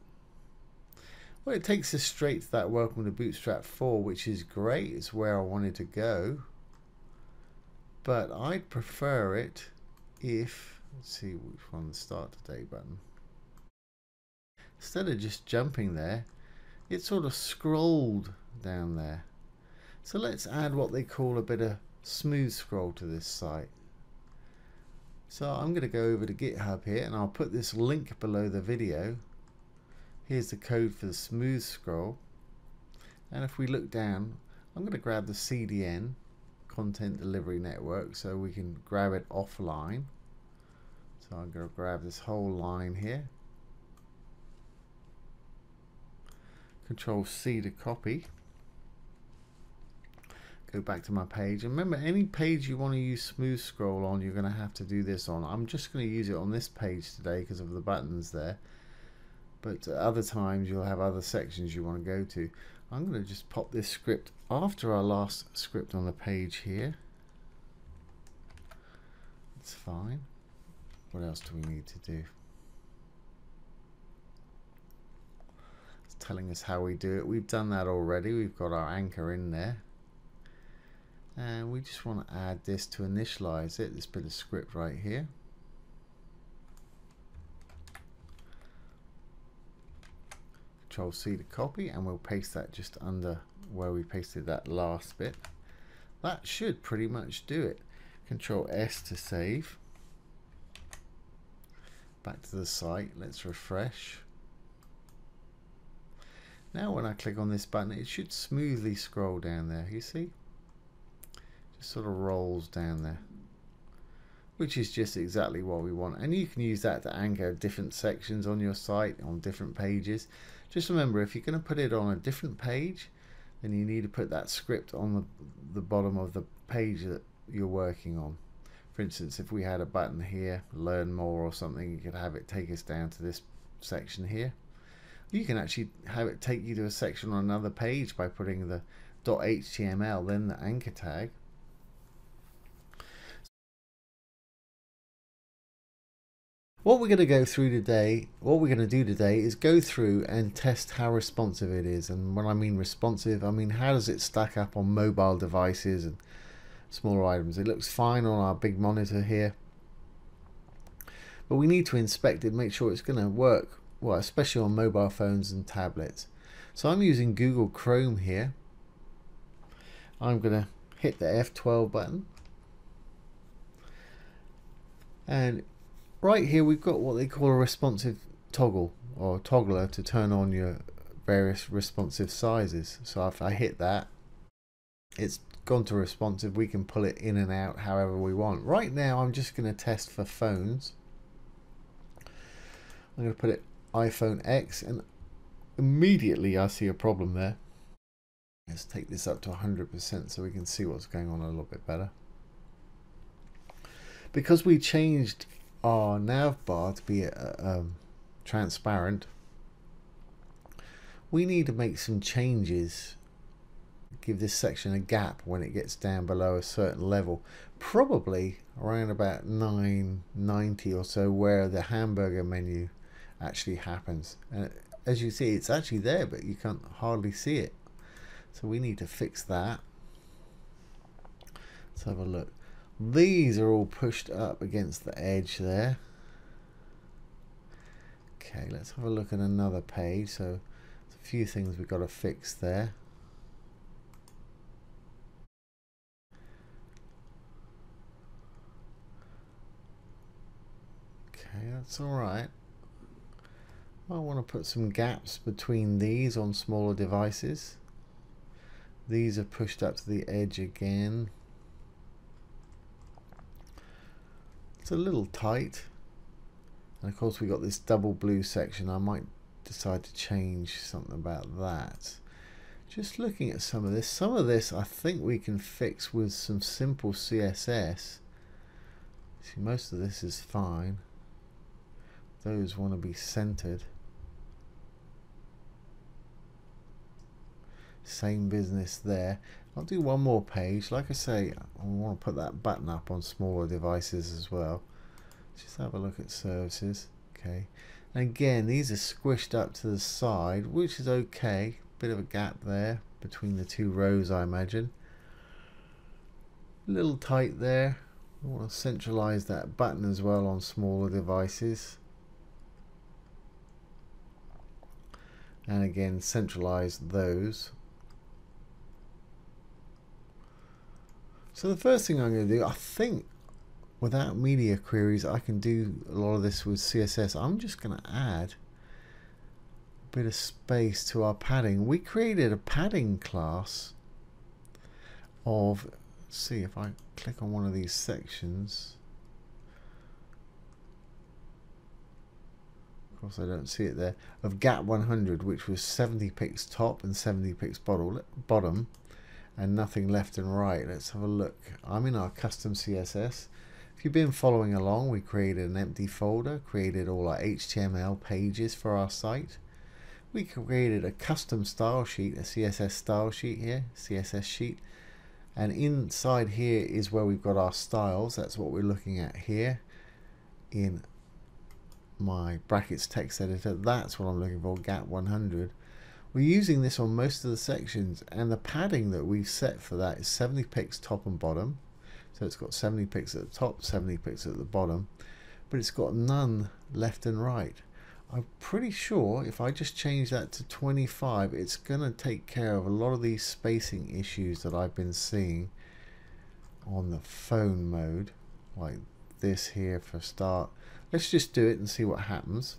Well, it takes us straight to that welcome to Bootstrap 4, which is great. It's where I wanted to go. But I'd prefer it if, let's see which one, the start today button. Instead of just jumping there, it sort of scrolled down there. So let's add what they call a bit of smooth scroll to this site. So I'm going to go over to GitHub here, and I'll put this link below the video. Here's the code for the smooth scroll. And if we look down, I'm going to grab the CDN, Content Delivery Network, so we can grab it offline. So I'm going to grab this whole line here. Control C to copy. Go back to my page, and remember, any page you want to use smooth scroll on, you're going to have to do this on. I'm just going to use it on this page today because of the buttons there, but other times you'll have other sections you want to go to. I'm going to just pop this script after our last script on the page here. It's fine. What else do we need to do? It's telling us how we do it. We've done that already. We've got our anchor in there. And we just want to add this to initialize it, this bit of script right here. Control C to copy, and we'll paste that just under where we pasted that last bit. That should pretty much do it. Control S to save. Back to the site, let's refresh. Now when I click on this button, it should smoothly scroll down there, you see? Sort of rolls down there, which is just exactly what we want. And you can use that to anchor different sections on your site, on different pages. Just remember, if you're going to put it on a different page, then you need to put that script on the bottom of the page that you're working on. For instance, if we had a button here, learn more or something, you could have it take us down to this section here. You can actually have it take you to a section on another page by putting the .html, then the anchor tag. What we're going to go through today, what we're going to do today is go through and test how responsive it is. And when I mean responsive, I mean how does it stack up on mobile devices and smaller items. It looks fine on our big monitor here, but we need to inspect it, make sure it's going to work well, especially on mobile phones and tablets. So I'm using Google Chrome here. I'm going to hit the F12 button, and right here we've got what they call a responsive toggle or toggler to turn on your various responsive sizes. So if I hit that, it's gone to responsive. We can pull it in and out however we want. Right now I'm just going to test for phones. I'm going to put it iPhone X, and immediately I see a problem there. Let's take this up to 100% so we can see what's going on a little bit better. Because we changed our nav bar to be transparent, we need to make some changes. Give this section a gap when it gets down below a certain level, probably around about 990 or so, where the hamburger menu actually happens. And as you see, it's actually there, but you can't hardly see it. So we need to fix that. Let's have a look. These are all pushed up against the edge there. Okay, let's have a look at another page. So there's a few things we've got to fix there. Okay, that's all right. I want to put some gaps between these on smaller devices. These are pushed up to the edge again. It's a little tight. And of course we got this double blue section. I might decide to change something about that. Just looking at some of this I think we can fix with some simple CSS. See, most of this is fine. Those want to be centered. Same business there. I'll do one more page. Like I say, I want to put that button up on smaller devices as well. Just have a look at services. Okay, and again, these are squished up to the side, which is okay. Bit of a gap there between the two rows, I imagine. A little tight there. I want to centralize that button as well on smaller devices. And again, centralize those. So the first thing I'm going to do, I think without media queries I can do a lot of this with CSS. I'm just going to add a bit of space to our padding. We created a padding class of, let's see if I click on one of these sections. Of course I don't see it there. Of gap 100, which was 70 pixels top and 70 pixels bottom, and nothing left and right. Let's have a look. I'm in our custom CSS. If you've been following along, we created an empty folder, created all our HTML pages for our site. We created a custom style sheet, a CSS style sheet here, CSS sheet. And inside here is where we've got our styles. That's what we're looking at here in my brackets text editor. That's what I'm looking for, gap 100. We're using this on most of the sections, and the padding that we've set for that is 70 pixels top and bottom. So it's got 70 pixels at the top, 70 pixels at the bottom, but it's got none left and right. I'm pretty sure if I just change that to 25, it's going to take care of a lot of these spacing issues that I've been seeing on the phone mode, like this here for start. Let's just do it and see what happens.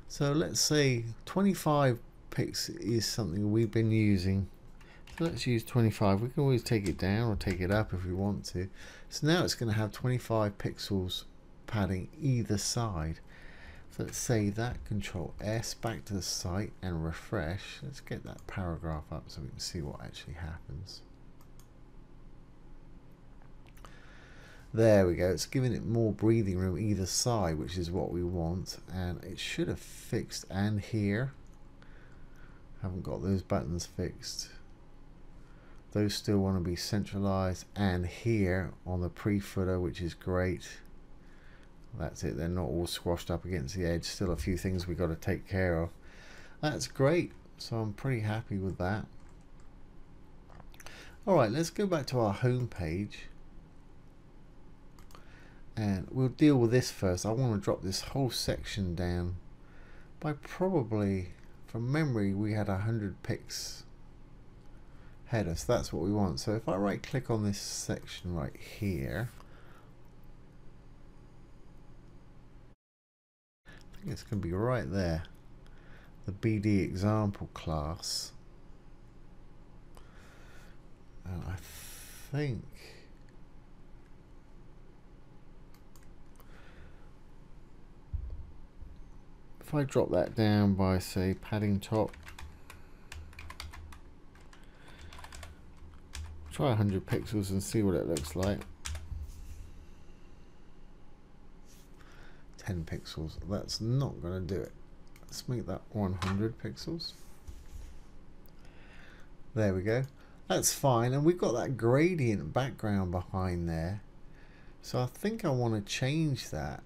So let's say 25 pixels is something we've been using. So let's use 25. We can always take it down or take it up if we want to. So now it's going to have 25 pixels padding either side. So let's save that, Control S, back to the site and refresh. Let's get that paragraph up so we can see what actually happens. There we go. It's giving it more breathing room either side, which is what we want, and it should have fixed. And here, haven't got those buttons fixed. Those still want to be centralized, and here on the pre-footer, which is great. That's it. They're not all squashed up against the edge. Still a few things we've got to take care of. That's great. So I'm pretty happy with that. All right, let's go back to our home page. And we'll deal with this first. I want to drop this whole section down by probably, from memory, we had 100 pixels header. So that's what we want. So if I right click on this section right here, I think it's going to be right there. The BD example class. And I think if I drop that down by, say, padding top, try 100 pixels and see what it looks like. 10 pixels, that's not going to do it. Let's make that 100 pixels. There we go. That's fine, and we've got that gradient background behind there. So I think I want to change that,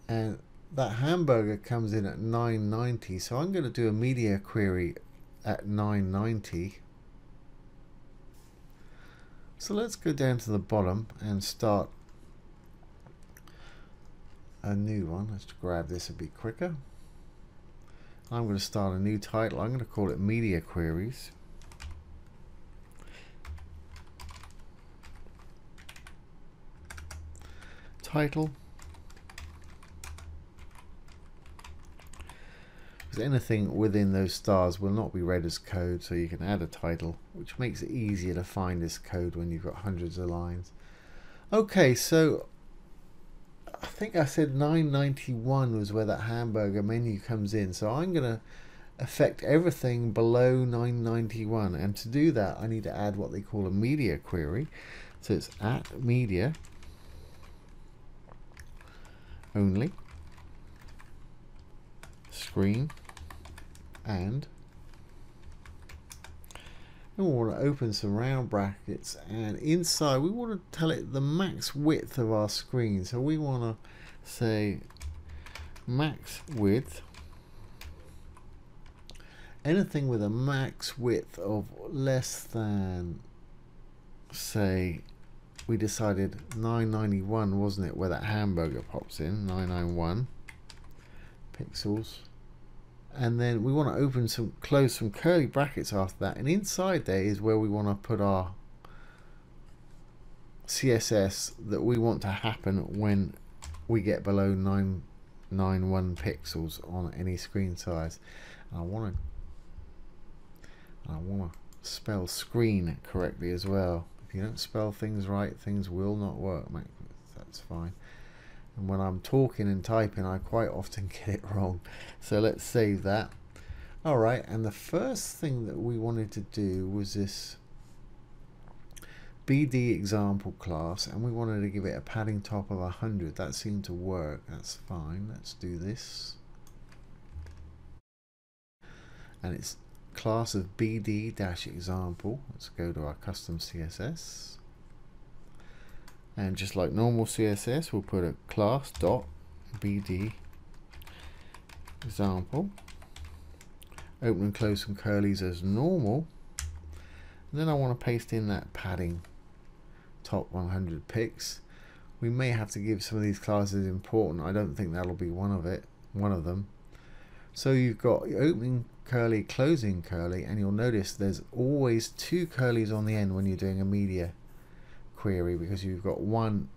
and that hamburger comes in at 990, so I'm going to do a media query at 990. So let's go down to the bottom and start a new one. Let's grab this a bit quicker. I'm going to start a new title. I'm going to call it Media Queries. Title. Because anything within those stars will not be read as code, so you can add a title, which makes it easier to find this code when you've got hundreds of lines. Okay, so I think I said 991 was where that hamburger menu comes in, so I'm going to affect everything below 991, and to do that I need to add what they call a media query. So it's at media only screen, and we want to open some round brackets, and inside we want to tell it the max width of our screen. So we want to say max width, anything with a max width of less than, say, we decided 991, wasn't it, where that hamburger pops in, 991 pixels. And then we want to open some, close some curly brackets after that, and inside there is where we want to put our CSS that we want to happen when we get below 991 pixels on any screen size. And I want to spell screen correctly as well. If you don't spell things right, things will not work. That's fine. And when I'm talking and typing, I quite often get it wrong. So let's save that. Alright, and the first thing that we wanted to do was this BD example class, and we wanted to give it a padding top of 100. That seemed to work. That's fine. Let's do this. And it's class of BD-example. Let's go to our custom CSS. And just like normal CSS, we'll put a class dot BD example. Open and close some curlies as normal. And then I want to paste in that padding top 100 pics. We may have to give some of these classes important. I don't think that'll be one of them. So you've got your opening curly, closing curly, and you'll notice there's always two curlies on the end when you're doing a media query, because you've got one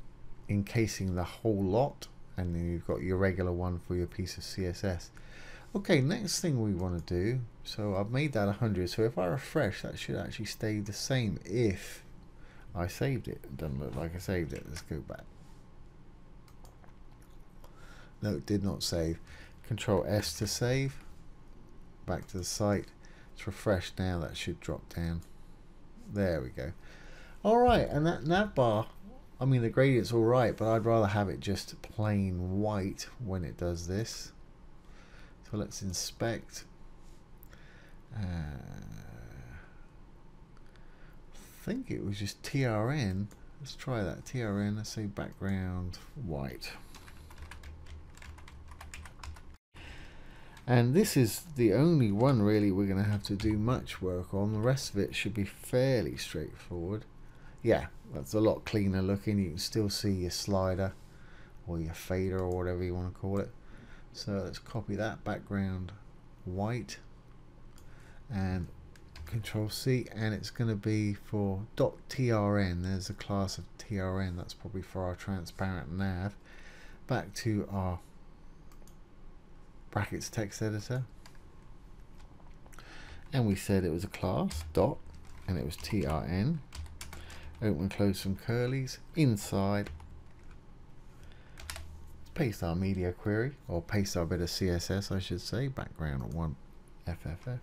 encasing the whole lot, and then you've got your regular one for your piece of CSS. Okay, next thing we want to do, so I've made that 100, so if I refresh, that should actually stay the same if I saved it. It doesn't look like I saved it. Let's go back. No, it did not save. Control S to save. Back to the site. It's refreshed now. That should drop down. There we go. Alright, and that nav bar, I mean the gradient's alright, but I'd rather have it just plain white when it does this. So let's inspect. I think it was just TRN. Let's try that. TRN, let's say background white. And this is the only one really we're going to have to do much work on. The rest of it should be fairly straightforward. Yeah, that's a lot cleaner looking. You can still see your slider or your fader or whatever you want to call it. So let's copy that background white and Control C, and it's going to be for .trn. There's a class of trn. That's probably for our transparent nav. Back to our brackets text editor, and we said it was a class dot, and it was trn. Open and close some curlies inside. Let's paste our media query, or paste our bit of CSS, I should say. Background 1 FFF.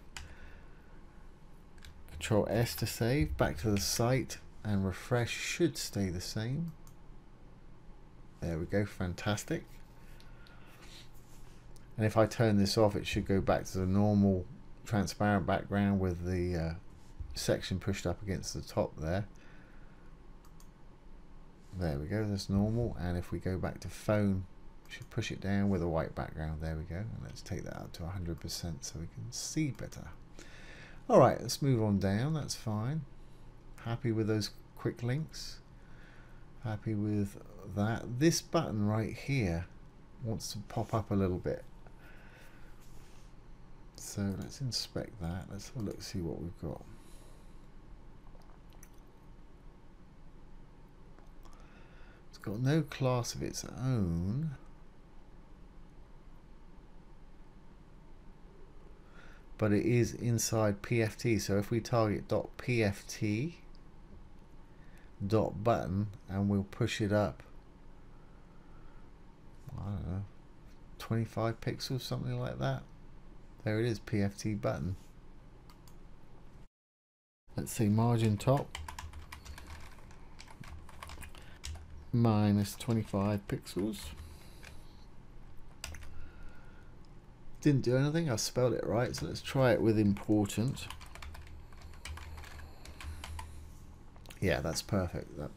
Control S to save. Back to the site and refresh. Should stay the same. There we go. Fantastic. And if I turn this off, it should go back to the normal transparent background with the section pushed up against the top there. There we go, that's normal. And if we go back to phone, we should push it down with a white background. There we go. And let's take that up to 100% so we can see better. Alright, let's move on down. That's fine. Happy with those quick links. Happy with that. This button right here wants to pop up a little bit. So let's inspect that. Let's have a look, see what we've got. It's got no class of its own. But it is inside PFT. So if we target .pft .button and we'll push it up, I don't know, 25 pixels, something like that. There it is, PFT button. Let's see, margin top minus 25 pixels. Didn't do anything, I spelled it right, so let's try it with important. Yeah, that's perfect. That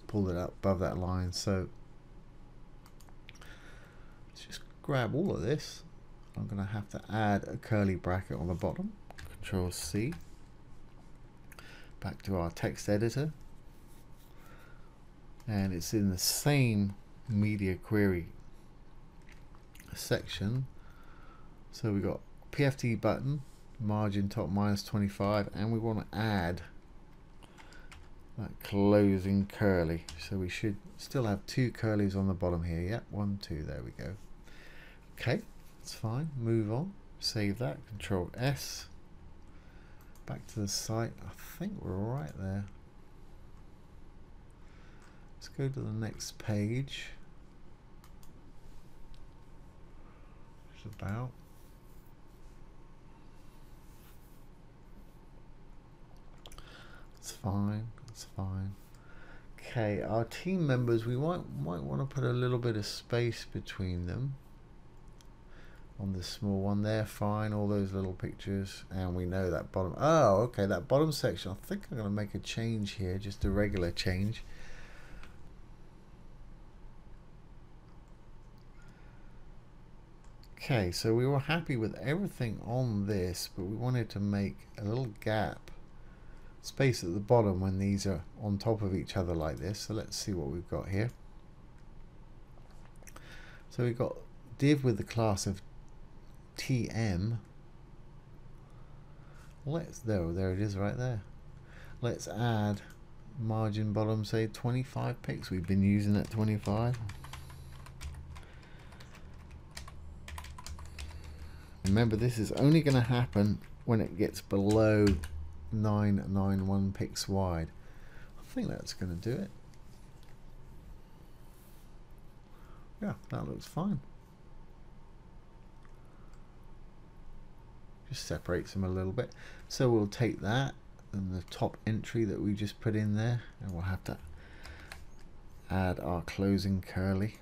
pulled it up above that line. So let's just grab all of this. I'm going to have to add a curly bracket on the bottom. Control C. Back to our text editor. And it's in the same media query section. So we got PFT button, margin top minus 25, and we want to add that closing curly. So we should still have two curlies on the bottom here. Yep, 1, 2, there we go. Okay, that's fine. Move on. Save that. Control S. Back to the site. I think we're right there. Let's go to the next page. It's about. It's fine. It's fine. Okay, our team members, we might want to put a little bit of space between them. On this small one there, fine, all those little pictures, and we know that bottom, oh okay, that bottom section, I think I'm going to make a change here, just a regular change. Okay, so we were happy with everything on this, but we wanted to make a little gap, space at the bottom when these are on top of each other like this. So let's see what we've got here. So we've got div with the class of TM. There it is right there. Let's add margin bottom, say 25 pixels. We've been using that 25. Remember, this is only going to happen when it gets below 991 pixels wide. I think that's going to do it. Yeah, that looks fine. Just separates them a little bit. So we'll take that and the top entry that we just put in there, and we'll have to add our closing curly.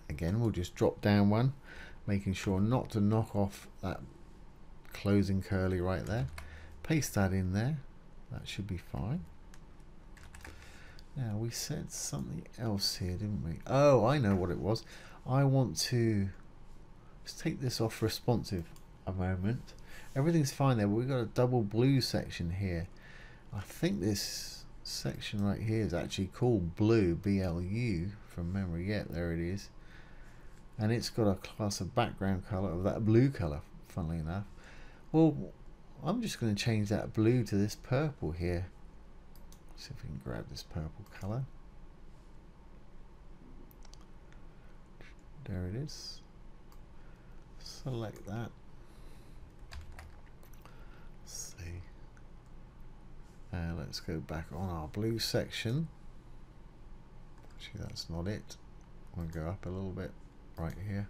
Again, we'll just drop down one, making sure not to knock off that closing curly right there. Paste that in there. That should be fine. Now, we said something else here, didn't we? Oh, I know what it was. I want to, let's take this off responsive a moment. Everything's fine there, but we've got a double blue section here. I think this section right here is actually called blue, BLU from memory. Yeah, there it is. And it's got a class of background color of that blue color, funnily enough. Well, I'm just going to change that blue to this purple here. See if we can grab this purple color. There it is. Select that. Let's see. Let's go back on our blue section. Actually, that's not it. I'm going to go up a little bit right here.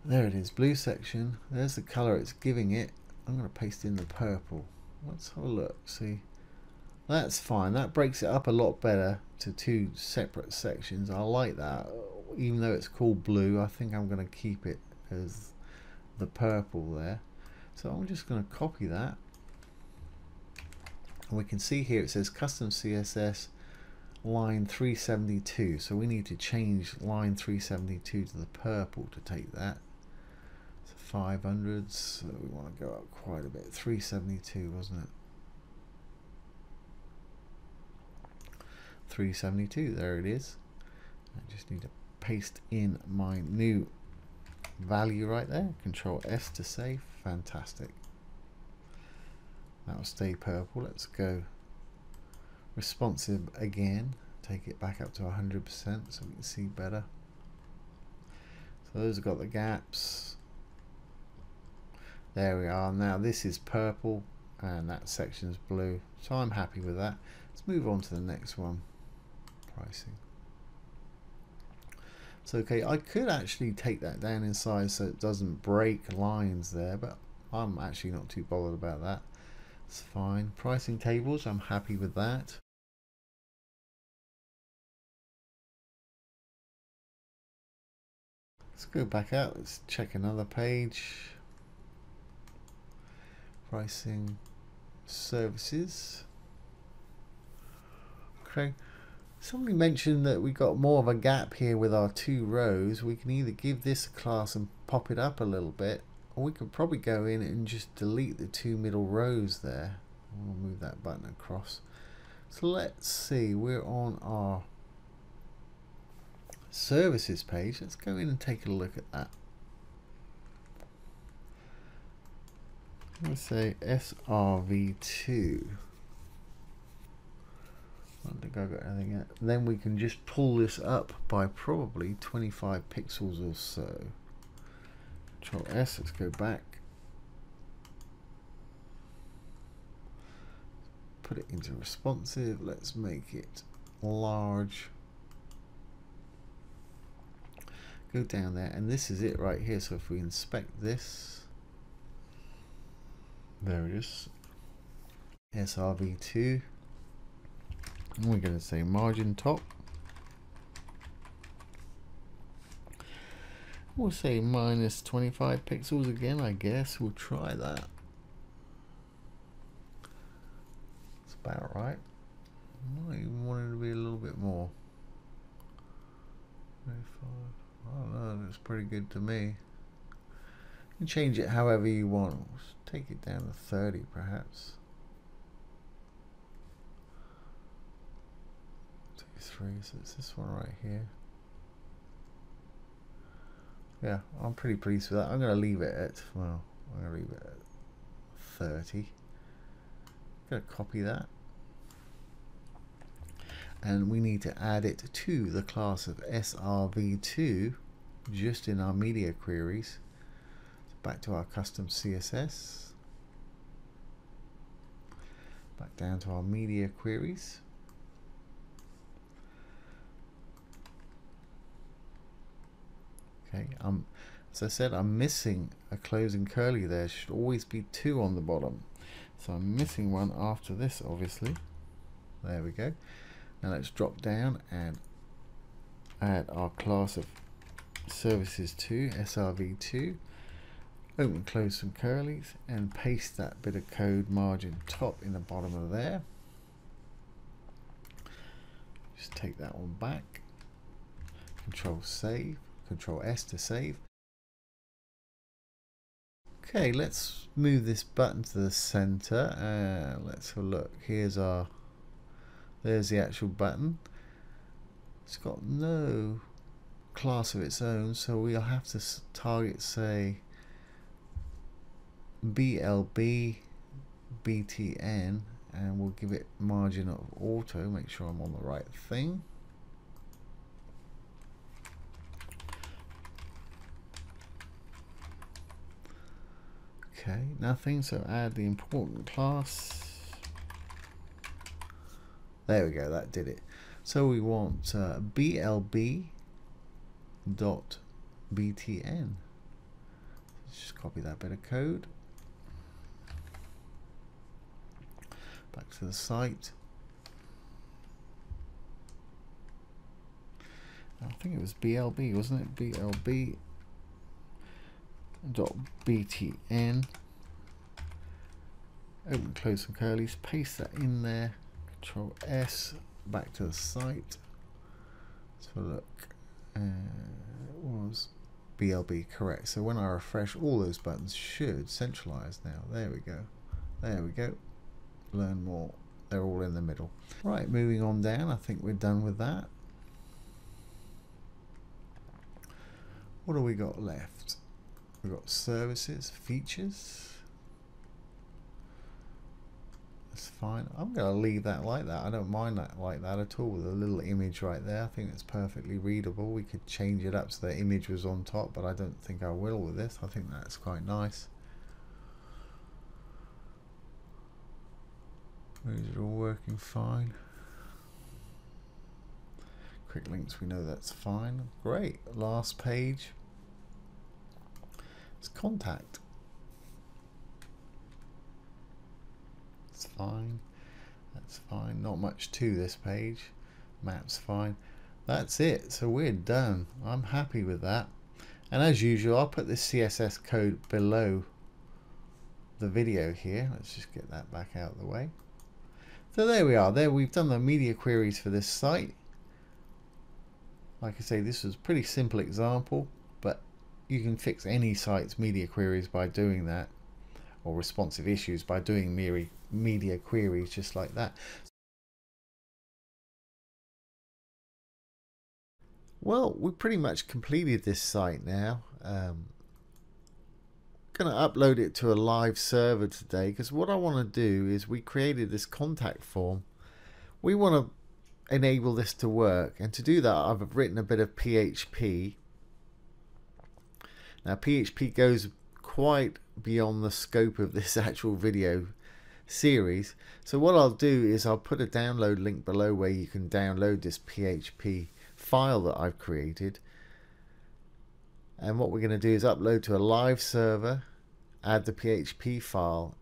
There it is, blue section. There's the color it's giving it. I'm going to paste in the purple. Let's have a look. See, that's fine. That breaks it up a lot better to two separate sections. I like that. even though it's called blue, I think I'm going to keep it as the purple there. So I'm just going to copy that. And we can see here it says custom CSS line 372. So we need to change line 372 to the purple to take that. So 500s, so we want to go up quite a bit. 372, wasn't it? 372, there it is. I just need to paste in my new value right there. Control S to save. Fantastic. That'll stay purple. Let's go responsive again. Take it back up to 100% so we can see better. So those have got the gaps. There we are. Now this is purple and that section's blue. So I'm happy with that. Let's move on to the next one. Pricing. So okay, I could actually take that down in size so it doesn't break lines there, but I'm actually not too bothered about that. It's fine. Pricing tables, I'm happy with that. Let's go back out. Let's check another page. Pricing services. Okay. Somebody mentioned that we got more of a gap here with our 2 rows. We can either give this a class and pop it up a little bit, or we could probably go in and just delete the 2 middle rows there. We'll move that button across. So let's see, we're on our services page. Let's go in and take a look at that. Let's say SRV2. I don't think I've got anything yet. Then we can just pull this up by probably 25 pixels or so. Control S, let's go back. Put it into responsive. Let's make it large. Go down there, and this is it right here. So if we inspect this, there it is. SRV2. And we're going to say margin top. We'll say minus 25 pixels again, I guess. We'll try that. That's about right. I might even want it to be a little bit more. 25. I don't know, that's pretty good to me. You can change it however you want. Let's take it down to 30 perhaps. 3, so it's this one right here. Yeah, I'm pretty pleased with that. I'm going to leave it at, well, I'm going to leave it at 30. I'm going to copy that. And we need to add it to the class of SRV2 just in our media queries. So back to our custom CSS. Back down to our media queries. Okay, as I said, I'm missing a closing curly there. Should always be 2 on the bottom. So I'm missing one after this, obviously. There we go. Now let's drop down and add our class of services to SRV2. Open, close some curlies, and paste that bit of code margin top in the bottom of there. Just take that one back. Control save. Control S to save. Okay, let's move this button to the center. Let's have a look. There's the actual button. It's got no class of its own, so we'll have to target, say, BLB BTN, and we'll give it margin of auto. Make sure I'm on the right thing. Okay, nothing, so add the important class. There we go, that did it. So we want BLB dot BTN. Just copy that bit of code. Back to the site. I think it was BLB, wasn't it? BLB.btn. Open, close some curlies, paste that in there, Control S, back to the site. Let's have a look. It was BLB, correct. So when I refresh, all those buttons should centralize now. There we go. There we go. Learn more. They're all in the middle. Right, moving on down. I think we're done with that. What do we got left? We've got services, features. That's fine. I'm going to leave that like that. I don't mind that like that at all, with a little image right there. I think it's perfectly readable. We could change it up so the image was on top, but I don't think I will with this. I think that's quite nice. Is it all working fine? Quick links, we know that's fine. Great. Last page. It's contact. It's fine. That's fine. Not much to this page. Map's fine. That's it. So we're done. I'm happy with that. And as usual, I'll put this CSS code below the video here. Let's just get that back out of the way. So there we are. There we've done the media queries for this site. Like I say, this was a pretty simple example, but you can fix any site's media queries by doing that, or responsive issues by doing media queries just like that. Well, we pretty much completed this site now. Going to upload it to a live server today, because what I want to do is, we created this contact form. We want to enable this to work, and to do that I've written a bit of PHP. Now PHP goes quite beyond the scope of this actual video series, so what I'll do is I'll put a download link below where you can download this PHP file that I've created. And what we're going to do is upload to a live server, add the PHP file,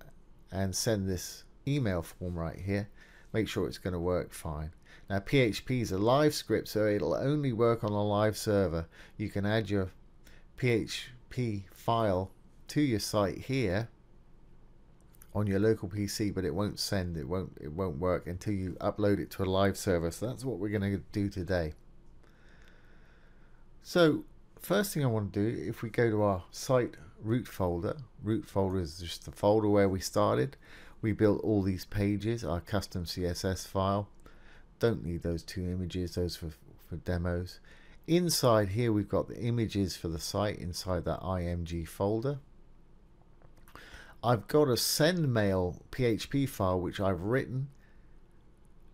and send this email form right here. Make sure it's going to work fine. Now PHP is a live script, so it'll only work on a live server. You can add your PHP file to your site here on your local PC, but it won't send, it won't work until you upload it to a live server. So that's what we're going to do today. So first thing I want to do, if we go to our site root folder is just the folder where we started. We built all these pages, our custom CSS file. Don't need those two images, those for demos. Inside here we've got the images for the site inside that IMG folder. I've got a send mail PHP file which I've written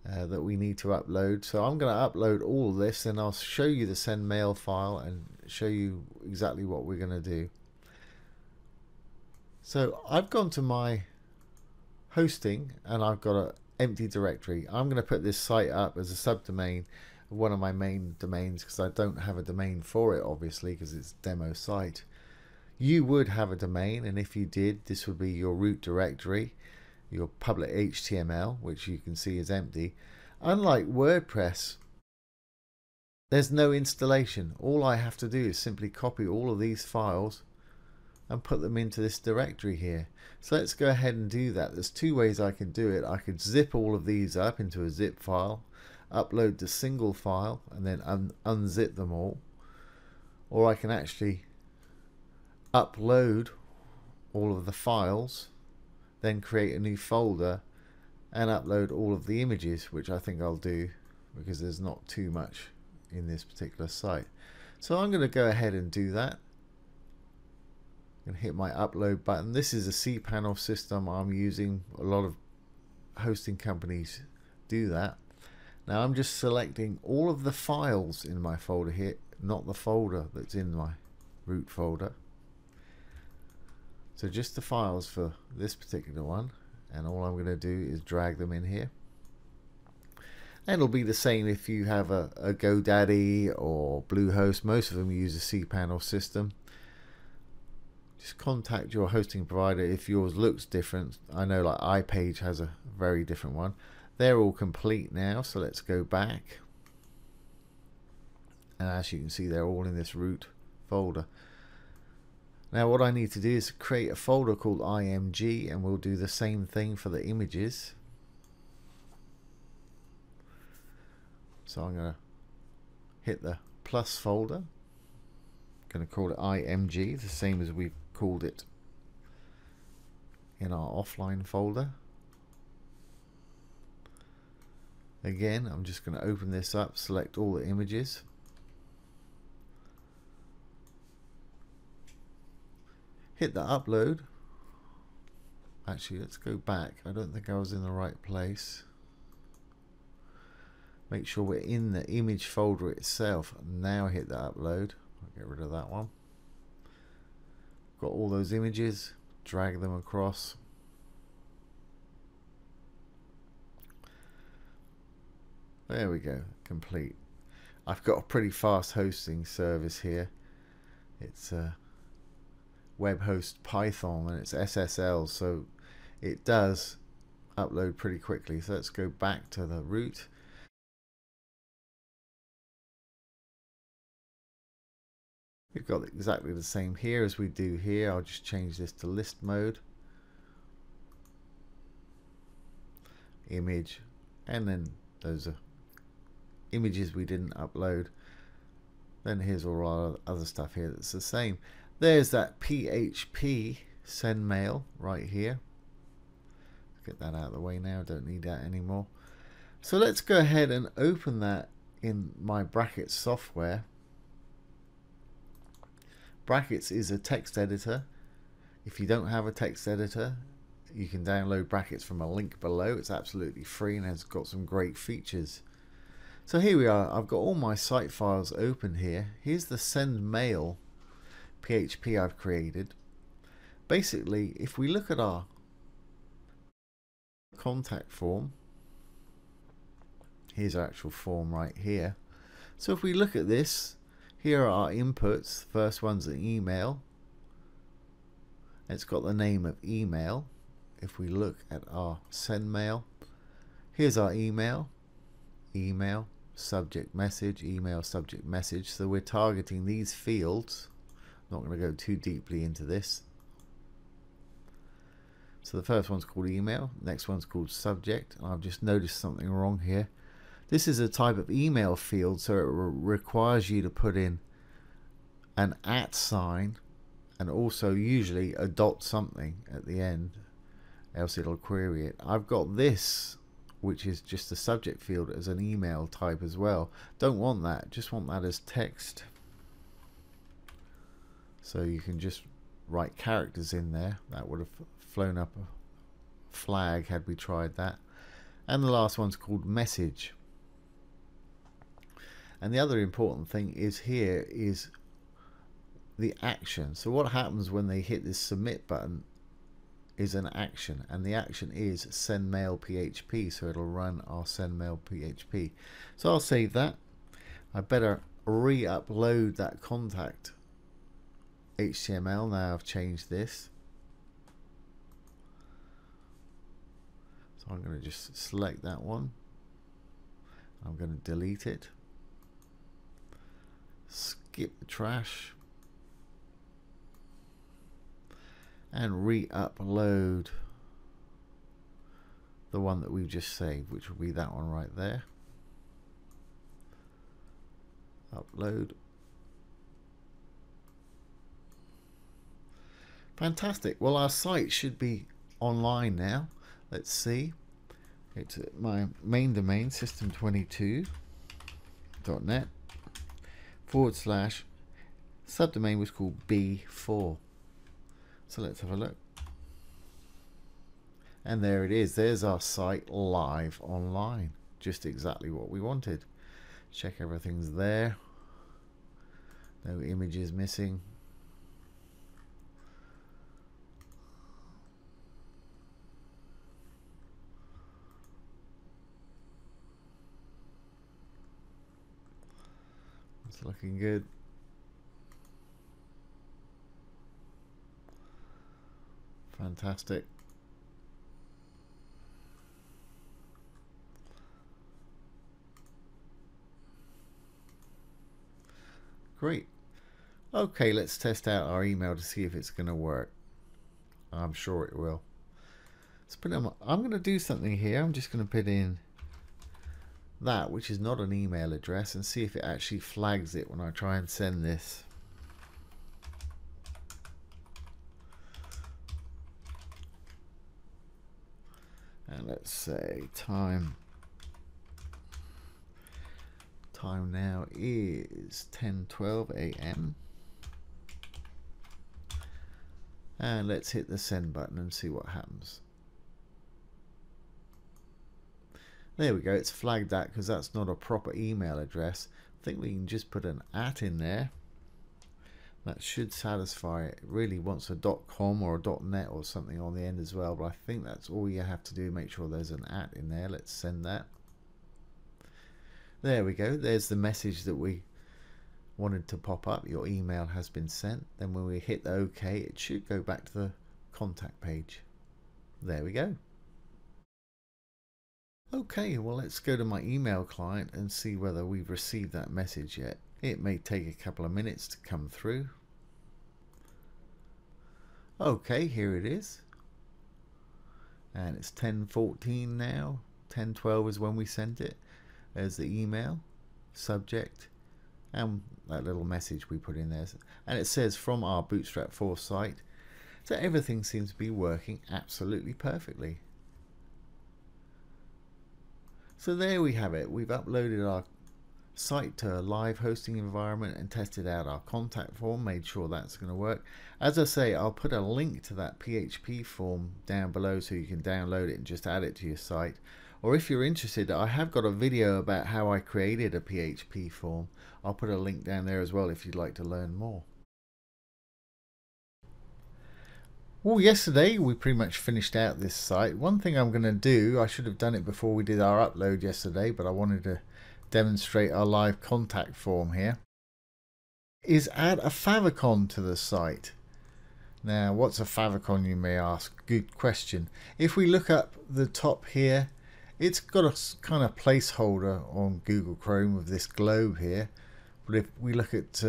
that we need to upload. So I'm going to upload all of this, and I'll show you the send mail file and show you exactly what we're going to do. So I've gone to my hosting and I've got an empty directory. I'm going to put this site up as a subdomain of one of my main domains, because I don't have a domain for it, obviously, because it's a demo site. You would have a domain, and if you did, this would be your root directory, your public HTML, which you can see is empty. Unlike WordPress, there's no installation. All I have to do is simply copy all of these files and put them into this directory here. So let's go ahead and do that. There's two ways I can do it. I could zip all of these up into a zip file, upload the single file, and then unzip them all. Or I can actually upload all of the files, then create a new folder and upload all of the images, which I think I'll do because there's not too much in this particular site. So I'm going to go ahead and do that and hit my upload button. This is a cPanel system I'm using. A lot of hosting companies do that. Now I'm just selecting all of the files in my folder here, not the folder that's in my root folder. So just the files for this particular one, and all I'm going to do is drag them in here. And it'll be the same if you have a GoDaddy or Bluehost. Most of them use a cPanel system. Just contact your hosting provider if yours looks different. I know like iPage has a very different one. They're all complete now, so let's go back. And as you can see, they're all in this root folder. Now what I need to do is create a folder called img, and we'll do the same thing for the images. So I'm going to hit the plus folder. I'm going to call it img, the same as we've called it in our offline folder. Again, I'm just going to open this up, select all the images. Hit the upload. Actually, let's go back. I don't think I was in the right place. Make sure we're in the image folder itself. Now hit the upload. I'll get rid of that one. Got all those images. Drag them across. There we go. Complete. I've got a pretty fast hosting service here. It's web host Python and it's SSL, so it does upload pretty quickly. So let's go back to the root. We've got exactly the same here as we do here. I'll just change this to list mode, image, and then those are images we didn't upload. Then here's all our other stuff here that's the same. There's that PHP send mail right here. Get that out of the way now, don't need that anymore. So let's go ahead and open that in my Brackets software. Brackets is a text editor. If you don't have a text editor, you can download Brackets from a link below. It's absolutely free and has got some great features. So here we are. I've got all my site files open here. Here's the send mail PHP I've created. Basically, if we look at our contact form, here's our actual form right here. So if we look at this, here are our inputs. First one's an email. It's got the name of email. If we look at our send mail, here's our email, email, subject message, email, subject message. So we're targeting these fields. Not going to go too deeply into this. So the first one's called email, next one's called subject. I've just noticed something wrong here. This is a type of email field, so it requires you to put in an @ sign and also usually a dot something at the end, else it'll query it. I've got this, which is just a subject field, as an email type as well. Don't want that, just want that as text. So you can just write characters in there. That would have flown up a flag had we tried that. And the last one's called message. And the other important thing is here is the action. So what happens when they hit this submit button is an action, and the action is send mail PHP, so it'll run our send mail PHP. So I'll save that. I better re-upload that contact HTML now I've changed this. So I'm going to just select that one. I'm going to delete it. Skip the trash. And re-upload the one that we've just saved, which will be that one right there. Upload. Fantastic. Well, our site should be online now. Let's see. It's my main domain, system22.net / subdomain was called B4. So let's have a look. And there it is. There's our site live online. Just exactly what we wanted. Check everything's there. No images missing. It's looking good. Fantastic. Great. Okay, let's test out our email to see if it's going to work. I'm sure it will. I'm going to do something here. I'm just going to put in that, which is not an email address, and see if it actually flags it when I try and send this. And let's say time now is 10:12 a.m. and let's hit the send button and see what happens. There we go, it's flagged that because that's not a proper email address. I think we can just put an @ in there. That should satisfy it. It really wants a .com or a .net or something on the end as well, but I think that's all you have to do. Make sure there's an @ in there. Let's send that. There we go. There's the message that we wanted to pop up. Your email has been sent. Then when we hit the OK, it should go back to the contact page. There we go. Okay, well, let's go to my email client and see whether we've received that message yet. It may take a couple of minutes to come through. Okay, here it is. And it's 10:14 now. 10:12 is when we sent it. There's the email, subject, and that little message we put in there. And it says from our Bootstrap 4 site. So everything seems to be working absolutely perfectly. So there we have it. We've uploaded our site to a live hosting environment and tested out our contact form, made sure that's going to work. As I say, I'll put a link to that PHP form down below so you can download it and just add it to your site. Or if you're interested, I have got a video about how I created a PHP form. I'll put a link down there as well if you'd like to learn more. Well, yesterday we pretty much finished out this site. One thing I'm going to do, I should have done it before we did our upload yesterday, but I wanted to demonstrate our live contact form here, is add a favicon to the site. Now, what's a favicon, you may ask? Good question. If we look up the top here, it's got a kind of placeholder on Google Chrome of this globe here. But if we look at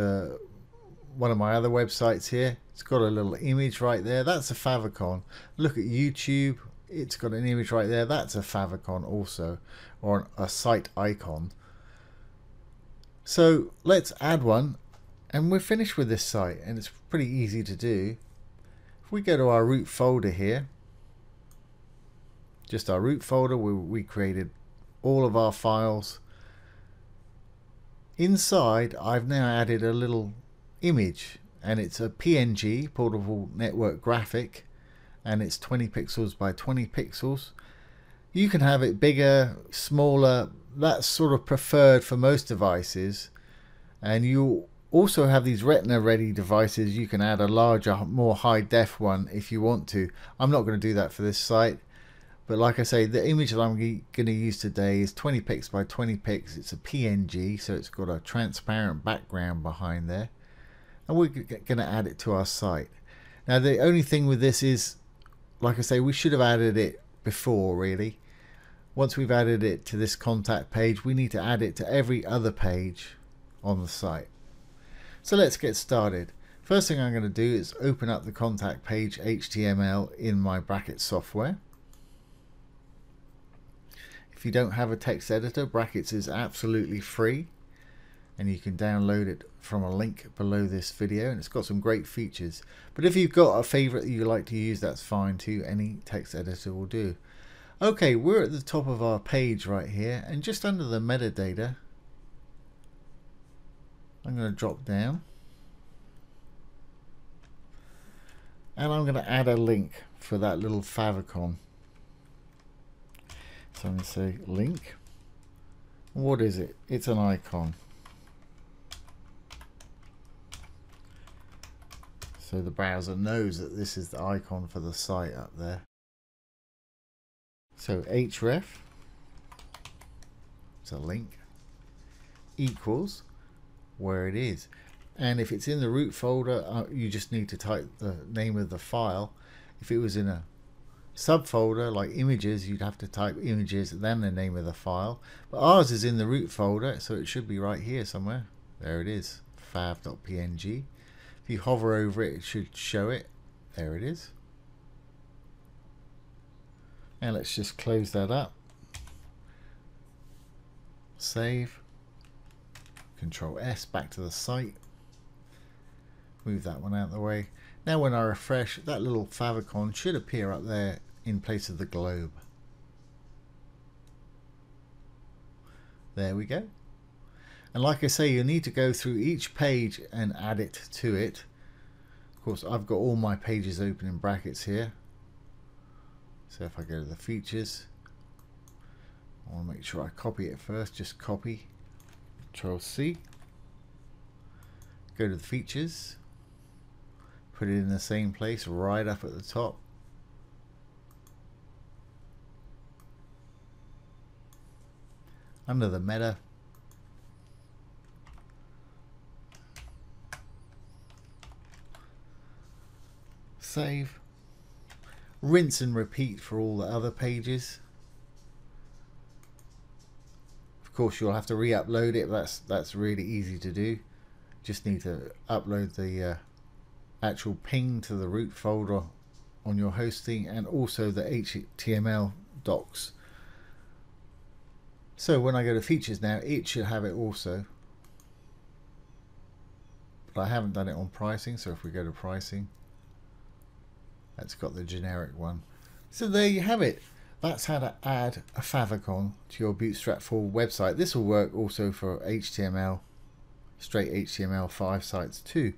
one of my other websites here, it's got a little image right there. That's a favicon. Look at YouTube. It's got an image right there. That's a favicon also, or a site icon. So let's add one, and we're finished with this site, and it's pretty easy to do. If we go to our root folder here, just our root folder where we created all of our files. Inside, I've now added a little image, and it's a PNG, portable network graphic, and it's 20 pixels by 20 pixels. You can have it bigger, smaller. That's sort of preferred for most devices. And you also have these Retina ready devices. You can add a larger, more high def one if you want to. I'm not going to do that for this site. But like I say, the image that I'm going to use today is 20 pixels by 20 pixels. It's a PNG, so it's got a transparent background behind there. And we're going to add it to our site. Now, the only thing with this is, like I say, we should have added it before, really. Once we've added it to this contact page, we need to add it to every other page on the site. So let's get started. First thing I'm going to do is open up the contact page HTML in my Bracket software. If you don't have a text editor, Brackets is absolutely free, and you can download it from a link below this video, and it's got some great features. But if you've got a favorite that you like to use, that's fine too. Any text editor will do. Okay, we're at the top of our page right here, and just under the metadata, I'm going to drop down, and I'm going to add a link for that little favicon. So I'm going to say link. What is it? It's an icon. So the browser knows that this is the icon for the site up there. So href, it's a link, equals where it is. And if it's in the root folder, you just need to type the name of the file. If it was in a subfolder like images, you'd have to type images and then the name of the file. But ours is in the root folder, so it should be right here somewhere. There it is, fav.png. If you hover over it, it should show it. There it is. And let's just close that up. Save. Control S, back to the site. Move that one out of the way. Now when I refresh, that little favicon should appear up there in place of the globe. There we go. And like I say, you need to go through each page and add it to it. Of course, I've got all my pages open in brackets here. So if I go to the features, I want to make sure I copy it first. Just copy, Control C. Go to the features. Put it in the same place, right up at the top. Under the meta. Save. Rinse and repeat for all the other pages. Of course, you'll have to re-upload it. That's really easy to do. Just need to upload the actual ping to the root folder on your hosting, and also the HTML docs. So when I go to features now, it should have it also. But I haven't done it on pricing, so if we go to pricing, that's got the generic one. So there you have it. That's how to add a favicon to your Bootstrap 4 website. This will work also for HTML, straight HTML5 sites too.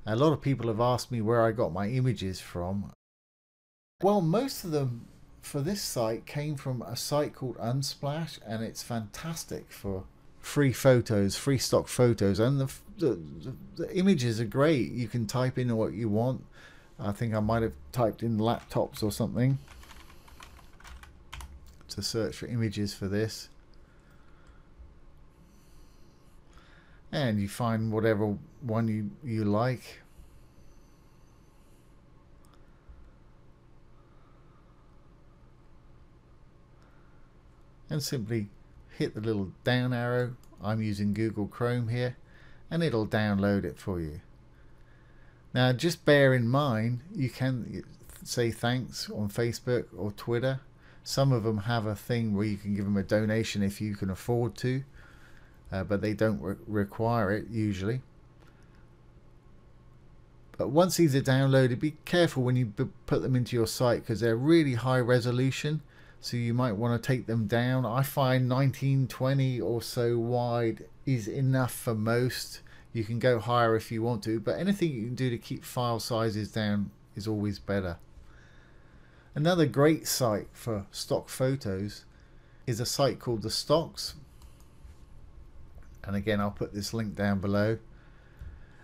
A lot of people have asked me where I got my images from. Well, most of them for this site came from a site called Unsplash, and it's fantastic for free photos, free stock photos, and the images are great. You can type in what you want. I think I might have typed in laptops or something to search for images for this. And you find whatever one you like. And simply hit the little down arrow. I'm using Google Chrome here, and it'll download it for you. Now just bear in mind, you can say thanks on Facebook or Twitter. Some of them have a thing where you can give them a donation if you can afford to. But they don't require it usually. But once these are downloaded, be careful when you put them into your site, because they're really high resolution, so you might want to take them down. I find 1920 or so wide is enough for most. You can go higher if you want to, but anything you can do to keep file sizes down is always better. Another great site for stock photos is a site called The Stocks. And again, I'll put this link down below.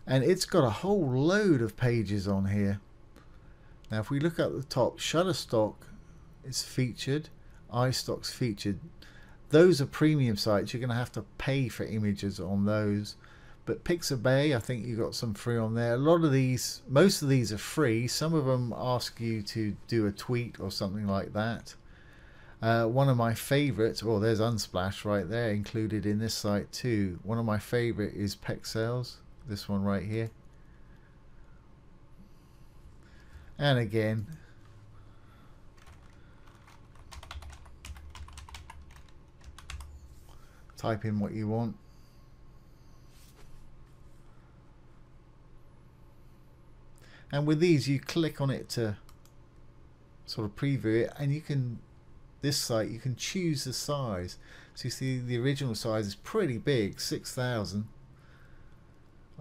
And it's got a whole load of pages on here. Now if we look at the top, Shutterstock is featured, iStock's featured. Those are premium sites. You're going to have to pay for images on those. But Pixabay, I think you got some free on there. A lot of these, most of these are free. Some of them ask you to do a tweet or something like that. One of my favorites, well, there's Unsplash right there included in this site too. One of my favorite is Pexels, this one right here. And again, type in what you want. And with these, you click on it to sort of preview it, and you can, this site, you can choose the size. So you see the original size is pretty big, 6,000.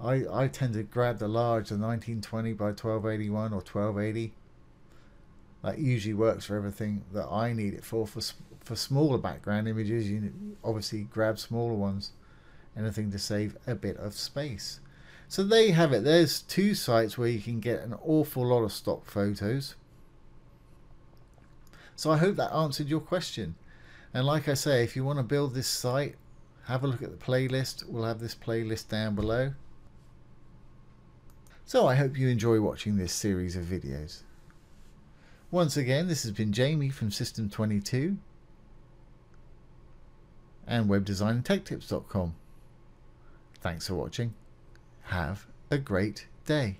I tend to grab the large, the 1920 by 1281 or 1280. That usually works for everything that I need it for. For smaller background images, you obviously grab smaller ones. Anything to save a bit of space. So there you have it. There's two sites where you can get an awful lot of stock photos. So I hope that answered your question. And like I say, if you want to build this site, have a look at the playlist. We'll have this playlist down below. So I hope you enjoy watching this series of videos. Once again, this has been Jamie from System 22. and webdesignandtechtips.com. Thanks for watching. Have a great day.